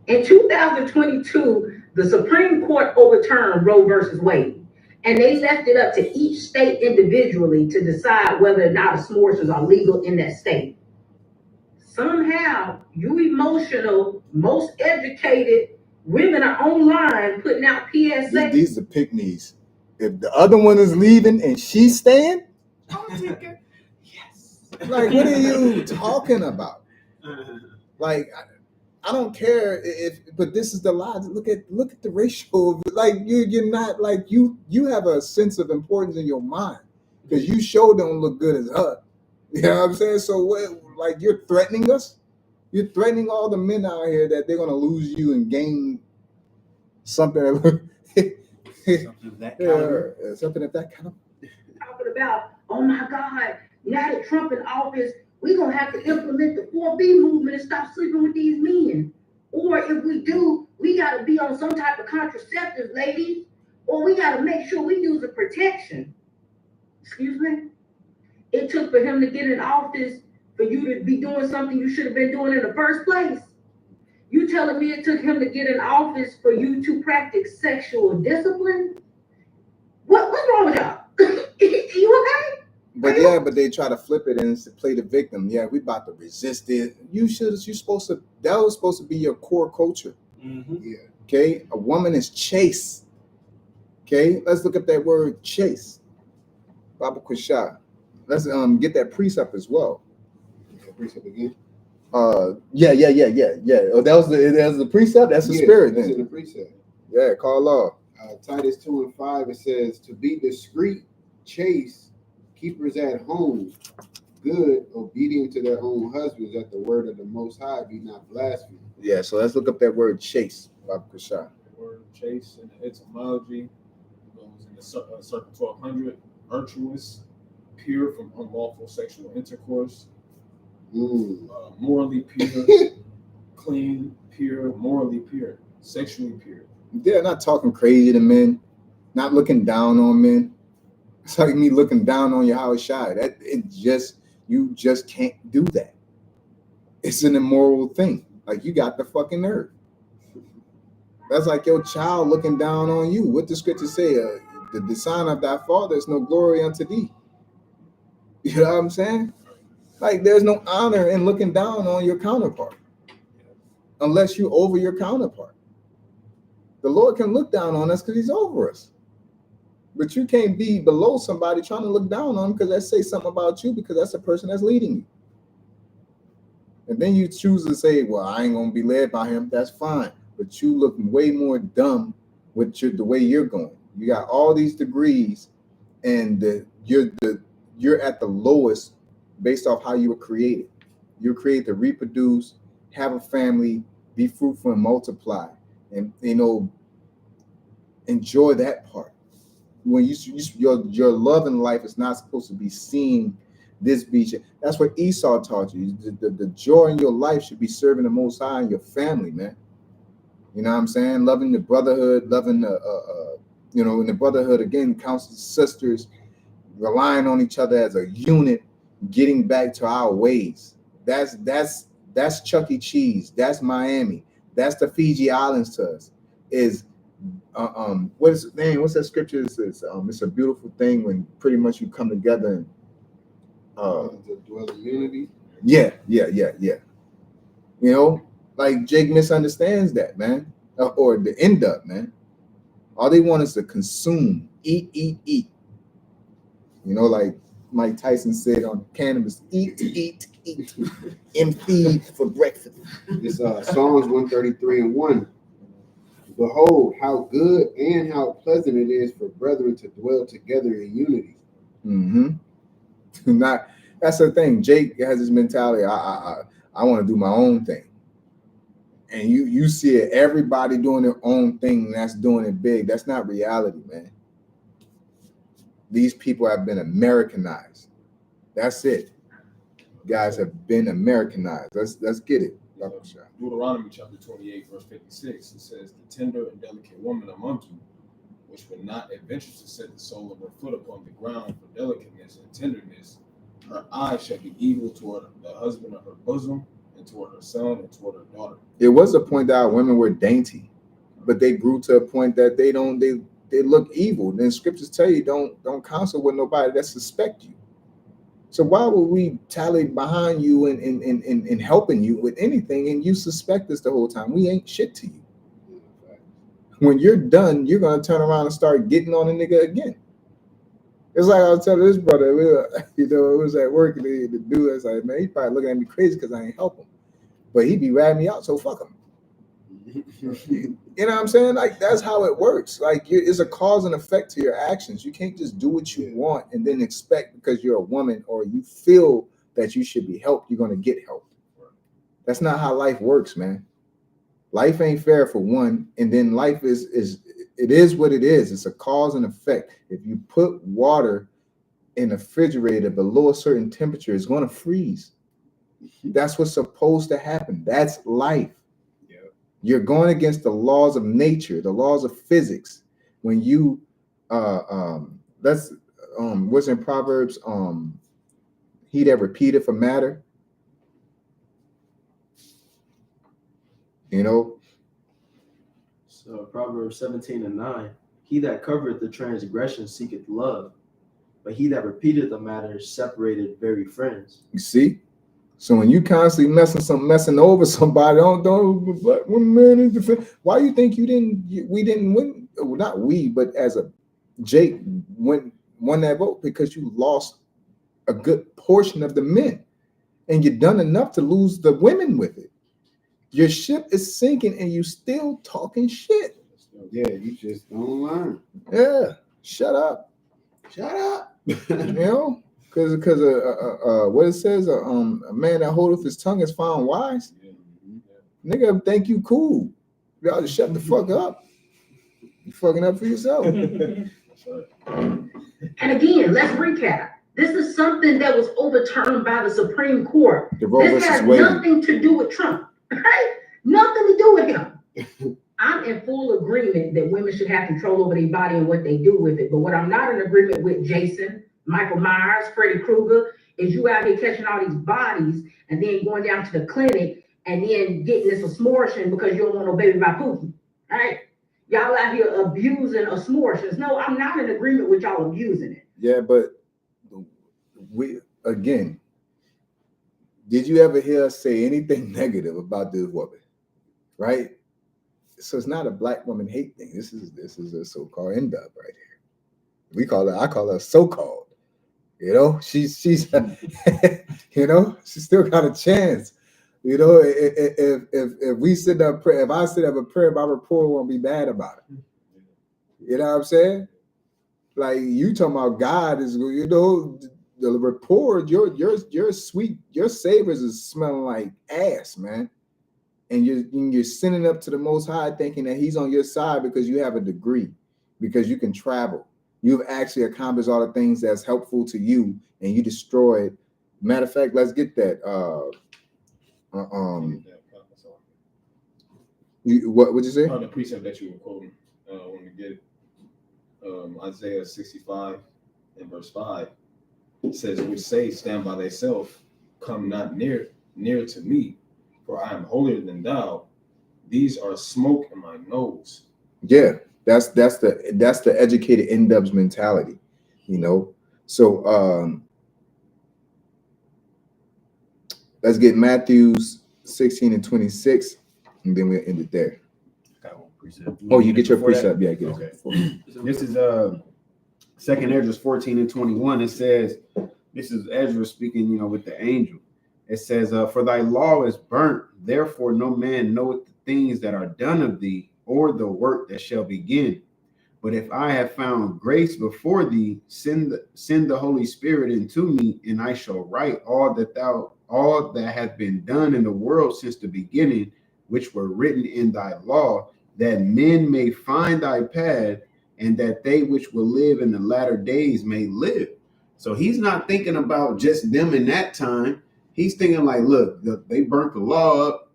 In 2022, the Supreme Court overturned Roe versus Wade, and they left it up to each state individually to decide whether or not abortions are legal in that state. Somehow, you emotional, most educated women are online putting out PSA. These are pick-me's. If the other one is leaving and she's staying, yes. Like, what are you talking about? Like, I don't care but this is the lie. Look at the ratio. Like, you're not like you have a sense of importance in your mind because you sure don't look good as her. You know what I'm saying? So what? Like, you're threatening us. You're threatening all the men out here that they're gonna lose you and gain something. Something of that caliber. Something of that kind of. Talking about, oh my God, now that Trump in office, we're gonna have to implement the 4B movement and stop sleeping with these men. Or if we do, we gotta be on some type of contraceptive, ladies, or we gotta make sure we use a protection. Excuse me? It took for him to get in office for you to be doing something you should have been doing in the first place. You telling me it took him to get in office for you to practice sexual discipline? What's wrong with y'all? You okay? But they try to flip it and play the victim. Yeah, we about to resist it. That was supposed to be your core culture. Mm-hmm. Yeah. Okay, a woman is chaste. Okay, let's look at that word chaste. Baba Kushah. Let's get that precept as well. Precept again. Yeah. Oh, that was the precept. That's the spirit. That's Then in the precept. yeah, call off. Titus 2:5, it says, to be discreet, chaste, keepers at home, good, obedient to their own husbands, that the word of the Most High be not blasphemed. Yeah, so let's look up that word chaste. Baba Kushah. The word chase in the etymology goes in the circa 1200. Virtuous, pure from unlawful sexual intercourse, morally pure, clean, pure, morally pure, sexually pure. They're not talking crazy to men, not looking down on men. It's like me looking down on your house shy. You just can't do that. It's an immoral thing. Like, you got the fucking nerve. That's like your child looking down on you. What the scripture say? The dishonor of thy father is no glory unto thee. You know what I'm saying? Like, there's no honor in looking down on your counterpart unless you over your counterpart. The Lord can look down on us because he's over us. But you can't be below somebody trying to look down on them because that says something about you, because that's the person that's leading you. And then you choose to say, well, I ain't going to be led by him. That's fine. But you look way more dumb with the way you're going. You got all these degrees and you're at the lowest based off how you were created. You're created to reproduce, have a family, be fruitful and multiply. And, enjoy that part. When your love in life is not supposed to be seeing this beach. That's what Esau taught you. The joy in your life should be serving the Most High and your family, man. You know what I'm saying? Loving the brotherhood, loving You know, in the brotherhood again, counsels sisters, relying on each other as a unit, getting back to our ways. That's Chuck E. Cheese. That's Miami. That's the Fiji Islands to us. Is what is name? What's that scripture? It's a beautiful thing when pretty much you come together and To dwell in unity. yeah. You know, like Jake misunderstands that, man, or the end up, man. All they want is to consume, eat. You know, like Mike Tyson said on cannabis, eat, and feed for breakfast. It's Psalms 133:1. Behold, how good and how pleasant it is for brethren to dwell together in unity. Mm-hmm. Not that's the thing. Jake has this mentality. I want to do my own thing, and you see it. Everybody doing their own thing. That's doing it big. That's not reality, man. These people have been Americanized. That's it. Guys have been Americanized. Let's get it. Deuteronomy chapter 28, verse 56, it says, the tender and delicate woman among you, which would not adventure to set the sole of her foot upon the ground for delicateness and tenderness, her eye shall be evil toward the husband of her bosom, and toward her son, and toward her daughter. It was a point that our women were dainty, but they grew to a point that they look evil. Then scriptures tell you don't counsel with nobody that suspect you. So why would we tally behind you and helping you with anything and you suspect us the whole time? We ain't shit to you. When you're done, you're gonna turn around and start getting on a nigga again. It's like I was telling this brother, it was at work, the dude was like, man, he probably looking at me crazy because I ain't help him. But he be ratting me out, so fuck him. You know what I'm saying? Like, that's how it works. Like, it's a cause and effect to your actions. You can't just do what you want and then expect because you're a woman or you feel that you should be helped, you're going to get help. That's not how life works, man. Life ain't fair for one, and then life is what it is. It's a cause and effect. If you put water in a refrigerator below a certain temperature, it's going to freeze. That's what's supposed to happen. That's life. You're going against the laws of nature, the laws of physics. When you that's what's in Proverbs, he that repeateth a matter, you know. So Proverbs 17:9, he that covereth the transgression seeketh love, but he that repeateth the matter separated very friends. You see? So when you constantly messing over somebody, don't black women in defense. Why you think we didn't win? Well, not we, but as a Jake won that vote because you lost a good portion of the men, and you done enough to lose the women with it. Your ship is sinking, and you still talking shit. Yeah, you just don't learn. Yeah, shut up. You know. Because what it says, a man that holdeth his tongue is found wise. Nigga, think you cool. Y'all just shut the fuck up. You fucking up for yourself. And again, let's recap. This is something that was overturned by the Supreme Court. This has nothing to do with Trump, right? Nothing to do with him. I'm in full agreement that women should have control over their body and what they do with it. But what I'm not in agreement with, Jason, Michael Myers, Freddy Krueger, is you out here catching all these bodies and then going down to the clinic and then getting this abortion because you don't want no baby by Pookie, right? Y'all out here abusing abortions. No, I'm not in agreement with y'all abusing it. Yeah, but again, did you ever hear us say anything negative about this woman, right? So it's not a black woman hate thing. This is a so-called end up right here. I call her so-called. You know, she's you know, she still got a chance. You know, if we sit up prayer, if I sit up a prayer, my report won't be bad about it. You know what I'm saying? Like you talking about God is, you know, the report, your sweet, your savors is smelling like ass, man. And you're sending up to the Most High thinking that He's on your side because you have a degree, because you can travel. You've actually accomplished all the things that's helpful to you, and you destroyed. Matter of fact, let's get that. What would you say? The precept that you were quoting when we get it. Isaiah 65 and verse 5. It says, which say, stand by thyself, come not near to me, for I am holier than thou. These are smoke in my nose. Yeah, that's the educated N-dubs mentality, you know. So let's get Matthews 16 and 26, and then we'll end it there. Got one precept. Oh, you get your Before that? precept, yeah, get Okay. it. This is 2nd Ezra 14 and 21. It says, this is Ezra speaking, you know, with the angel. It says, for thy law is burnt, therefore no man knoweth the things that are done of thee, or the work that shall begin. But if I have found grace before thee, send the Holy Spirit into me, and I shall write all that hath been done in the world since the beginning, which were written in thy law, that men may find thy path, and that they which will live in the latter days may live. So he's not thinking about just them in that time. He's thinking like, look, they burnt the law up.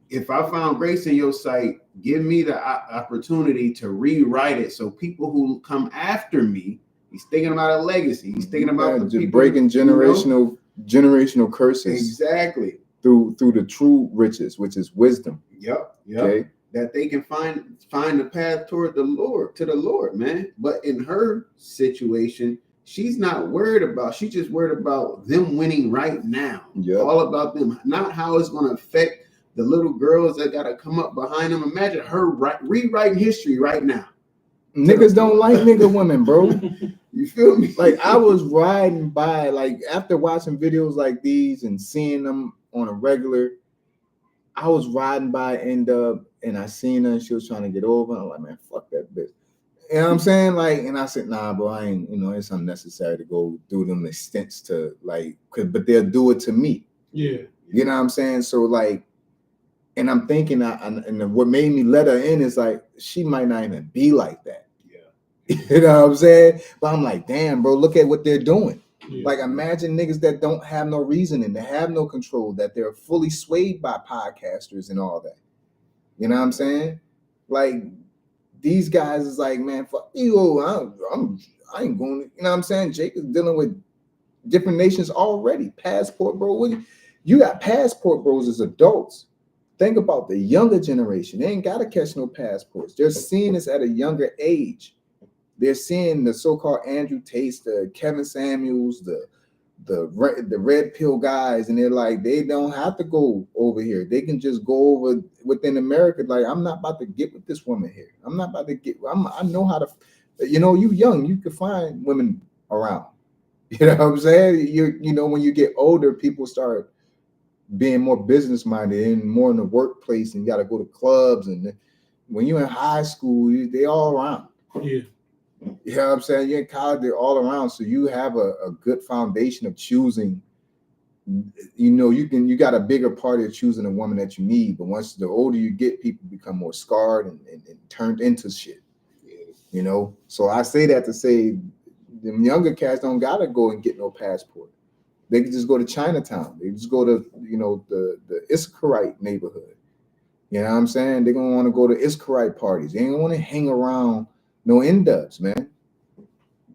If I found grace in your sight, give me the opportunity to rewrite it. So people who come after me, he's thinking about a legacy. He's thinking about the people, breaking generational curses. Exactly. Through the true riches, which is wisdom. Yep. Okay. That they can find the path toward the Lord, man. But in her situation, she's not worried about, she's just worried about them winning right now. Yep. All about them, not how it's going to affect the little girls that got to come up behind them. Imagine her rewriting history right now. Niggas don't like nigga women, bro. You feel me? Like, I was riding by, like, after watching videos like these and seeing them on a regular, I was riding by N-Dub and I seen her and she was trying to get over. I'm like, man, fuck that bitch. You know what I'm saying? Like, and I said, nah, bro, I ain't, you know, it's unnecessary to go do them extents to, like, but they'll do it to me. Yeah. You know what I'm saying? So, like, and I'm thinking, and what made me let her in is like, she might not even be like that. Yeah. You know what I'm saying? But I'm like, damn, bro, look at what they're doing. Yeah. Like, imagine niggas that don't have no reasoning, that have no control, that they're fully swayed by podcasters and all that. You know what I'm saying? Like, these guys is like, man, fuck you. I ain't going to, you know what I'm saying? Jake is dealing with different nations already. Passport, bro. You got passport bros as adults. Think about the younger generation. They ain't got to catch no passports. They're seeing this at a younger age. They're seeing the so-called Andrew Tates, the Kevin Samuels, the red pill guys, and they're like, they don't have to go over here. They can just go over within America. Like, I'm not about to get with this woman here. I'm not about to get. I know how to. You know, you young, you can find women around. You know what I'm saying? You know, when you get older, people start being more business minded and more in the workplace, and you got to go to clubs. And when you're in high school, they all around. Yeah. You know what I'm saying? You're in college, they're all around. So you have a good foundation of choosing. You know, you got a bigger party of choosing a woman that you need. But once the older you get, people become more scarred and turned into shit. You know? So I say that to say them younger cats don't gotta go and get no passport. They can just go to Chinatown. They just go to, you know, the Issakarite neighborhood. You know what I'm saying? They're gonna want to go to Issakarite parties. They ain't want to hang around no N-dubs, man.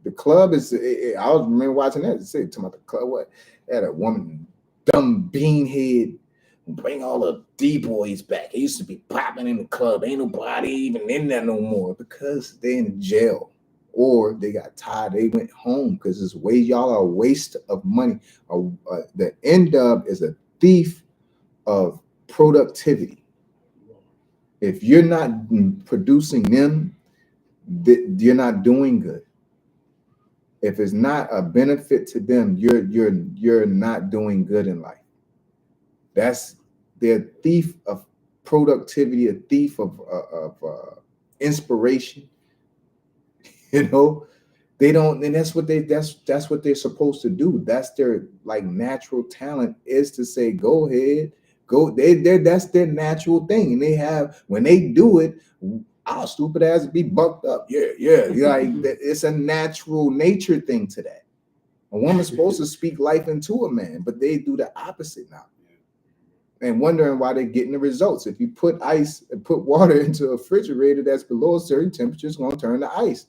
The club is. I was remember watching that. Say to my the club, what? They had a woman, dumb beanhead, bring all the D-boys back. It used to be popping in the club. Ain't nobody even in there no more because they in jail or they got tired. They went home because it's y'all are a waste of money. The N-dub is a thief of productivity. If you're not producing them, you're not doing good. If it's not a benefit to them, you're not doing good in life. They're a thief of productivity, a thief of inspiration. You know, they don't, and that's what they're supposed to do. That's their like natural talent, is to say, go ahead, go. That's their natural thing, and they have, when they do it, our stupid ass be bucked up. Yeah. Like, it's a natural nature thing to that. A woman's supposed to speak life into a man, but they do the opposite now. And wondering why they're getting the results. If you put ice and put water into a refrigerator that's below a certain temperature, it's going to turn to ice.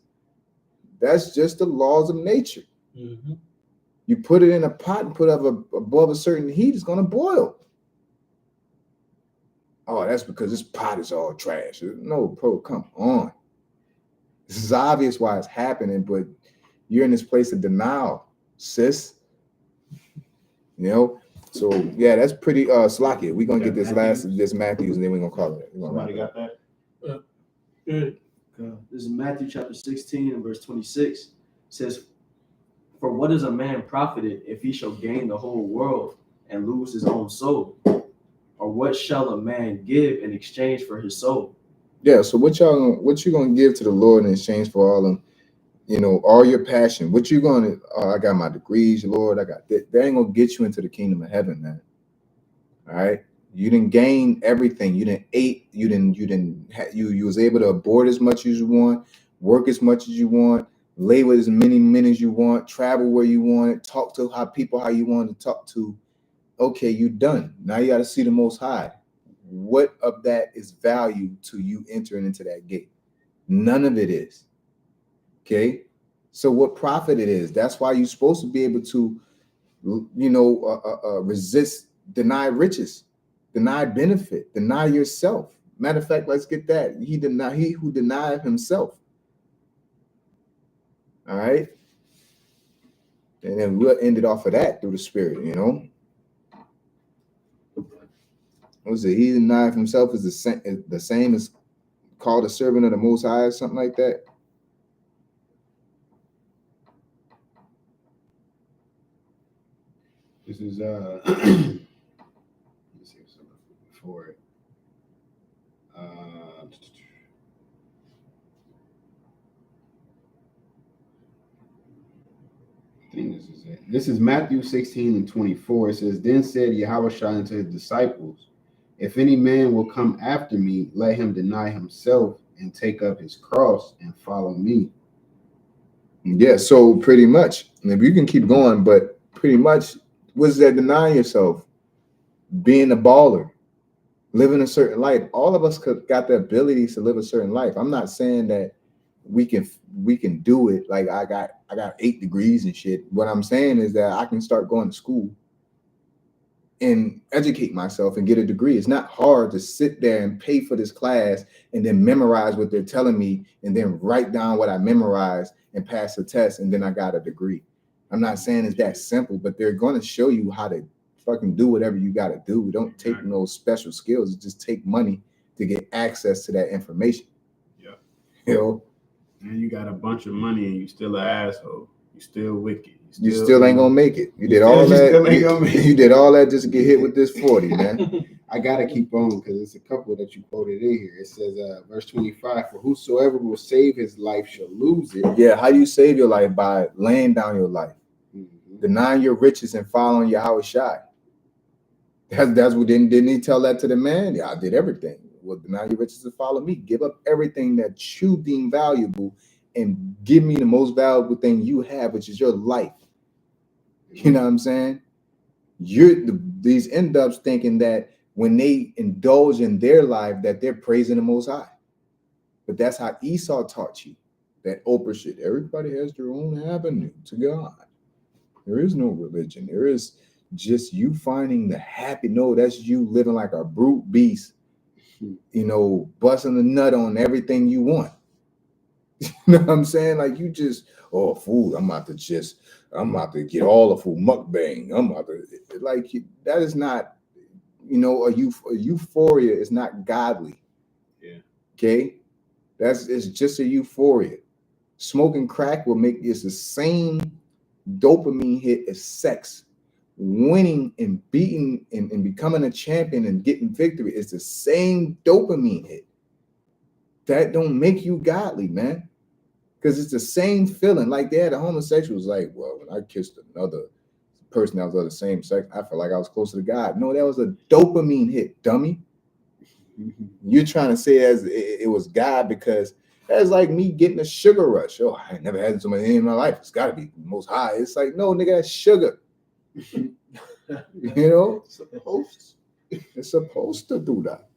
That's just the laws of nature. Mm-hmm. You put it in a pot and put it above a certain heat, it's gonna boil. Oh, that's because this pot is all trash. No, bro, come on. This is obvious why it's happening, but you're in this place of denial, sis. You know, so yeah, that's pretty slocky. We're gonna get this Matthews, and then we're gonna call it. Somebody got that? Good. This is Matthew chapter 16 and verse 26. It says, "For what is a man profited if he shall gain the whole world and lose his own soul? Or what shall a man give in exchange for his soul?" Yeah, so what you gonna give to the Lord in exchange for all them, all your passion? What you gonna? I got my degrees, Lord. I got that. That ain't gonna get you into the kingdom of heaven, man. All right, you didn't gain everything. You didn't ate. You was able to abort as much as you want, work as much as you want, lay with as many men as you want, travel where you want, talk to how you want to talk to. Okay, you done. Now you got to see the Most High. What of that is value to you entering into that gate? None of it is. Okay, so what profit it is? That's why you're supposed to be able to, resist, deny riches, deny benefit, deny yourself. Matter of fact, let's get that. He who denied himself. All right, and then we'll end it off of that through the Spirit. What was it? He denied himself is the same as called a servant of the Most High, or something like that. This is let me see what's before it. I think this is it. This is Matthew 16 and 24. It says, "Then said Yahushua unto his disciples, if any man will come after me, let him deny himself and take up his cross and follow me." Yeah, so pretty much, maybe you can keep going, but pretty much, what's that denying yourself? Being a baller, living a certain life. All of us got the ability to live a certain life. I'm not saying that we can do it. Like I got 8 degrees and shit. What I'm saying is that I can start going to school and educate myself and get a degree. It's not hard to sit there and pay for this class and then memorize what they're telling me and then write down what I memorized and pass the test and then I got a degree. I'm not saying it's that simple, but they're going to show you how to fucking do whatever you got to do. Don't take no special skills. Just take money to get access to that information. Yeah. And you got a bunch of money and you still an asshole. You still wicked. You still ain't gonna make it. You did all that. You did all that just to get hit with this 40, man. I gotta keep on because it's a couple that you quoted in here. It says, verse 25, "For whosoever will save his life shall lose it." Yeah, how do you save your life? By laying down your life, denying your riches and following Yahushua. That's what didn't he tell that to the man? Yeah, I did everything. Well, deny your riches and follow me. Give up everything that you deem valuable and give me the most valuable thing you have, which is your life. You know what I'm saying? These end ups thinking that when they indulge in their life, that they're praising the Most High. But that's how Esau taught you. That Oprah shit. Everybody has their own avenue to God. There is no religion. There is just you finding the happy. No, that's you living like a brute beast, busting a nut on everything you want. You know what I'm saying? Like you just, food. I'm about to get all the food, mukbang. I'm about to, like, that is not, a euphoria is not godly. Yeah. Okay. It's just a euphoria. Smoking crack will make it's the same dopamine hit as sex. Winning and beating and becoming a champion and getting victory is the same dopamine hit. That don't make you godly, man. Because it's the same feeling. Like they had the homosexuals like, well, when I kissed another person that was of the same sex, I felt like I was closer to God. No, that was a dopamine hit, dummy. You're trying to say as it was God because that's like me getting a sugar rush. Oh, I ain't never had so many in my life. It's got to be the Most High. It's like, no, nigga, that's sugar. It's supposed to do that.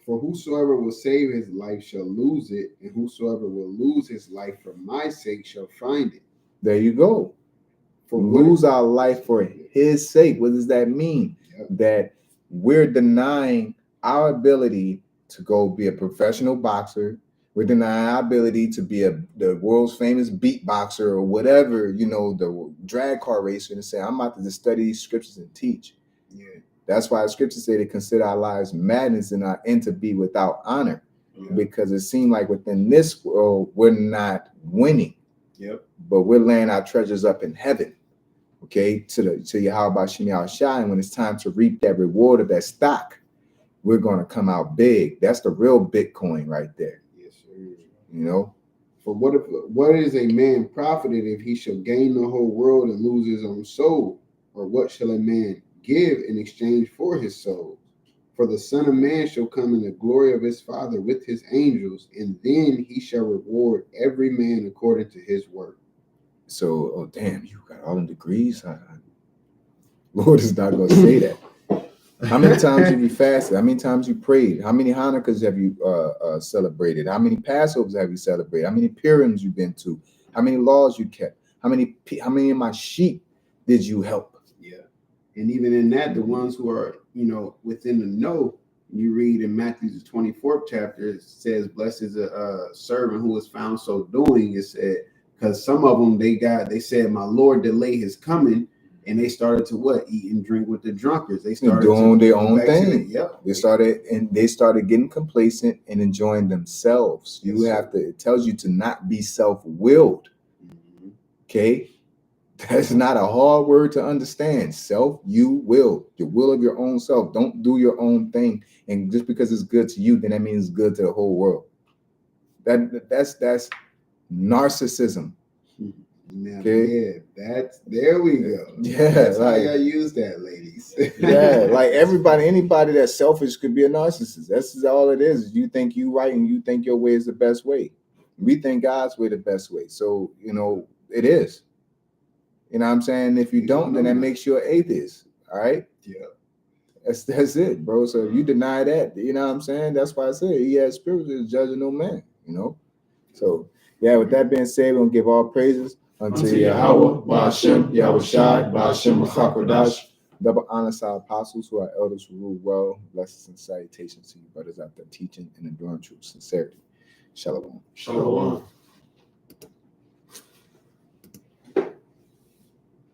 For whosoever will save his life shall lose it, and whosoever will lose his life for my sake shall find it. There you go. For Lose our life for his sake. What does that mean? Yep. That we're denying our ability to go be a professional boxer. We're denying our ability to be the world's famous beatboxer or whatever, the drag car racer, and say, I'm about to just study these scriptures and teach. Yeah. That's why the scriptures say to consider our lives madness and our end to be without honor. Yeah. Because it seems like within this world, we're not winning. Yep. But we're laying our treasures up in heaven. Okay, to Yahweh Shem Yahushua, and when it's time to reap that reward of that stock, we're going to come out big. That's the real Bitcoin right there. Yes, sir. For what is a man profited if he shall gain the whole world and lose his own soul? Or what shall a man give in exchange for his soul? For the Son of Man shall come in the glory of his Father with his angels, and then he shall reward every man according to his work. So, oh damn, you got all them degrees? Lord is not going to say that. How many times have you fasted? How many times you prayed? How many Hanukkahs have you celebrated? How many Passovers have you celebrated? How many Purims you been to? How many laws you kept? How many of my sheep did you help? Yeah. And even in that, the ones who are, within the know, you read in Matthew the 24th chapter, it says, blessed is a servant who is found so doing. It said, because some of them, they said, my Lord delay his coming. And they started to eat and drink with the drunkards. They started doing their own thing. Yep. They started getting complacent and enjoying themselves. It tells you to not be self-willed. Mm-hmm. Okay. That's not a hard word to understand. You will, your will of your own self. Don't do your own thing. And just because it's good to you, then that means it's good to the whole world. That's narcissism. Now, okay. Yeah, there we go. Yeah, that's how y'all use that, ladies. Yeah, like anybody that's selfish could be a narcissist. That's all it is. You think you right and you think your way is the best way. We think God's way the best way. So, it is. You know what I'm saying? If you don't, then that makes you an atheist. All right? Yeah. That's it, bro. So if you deny that, you know what I'm saying? That's why I say he has spirits is judging no man, So yeah, with that being said, we're gonna give all praises unto Yahweh, Ba'ashem, Yahushai, Ba'ashem, Machakodash. Double honor to our apostles who are elders who rule well. Blessings and salutations to you brothers out there teaching and enduring truth, sincerity. Shalom. Shalom.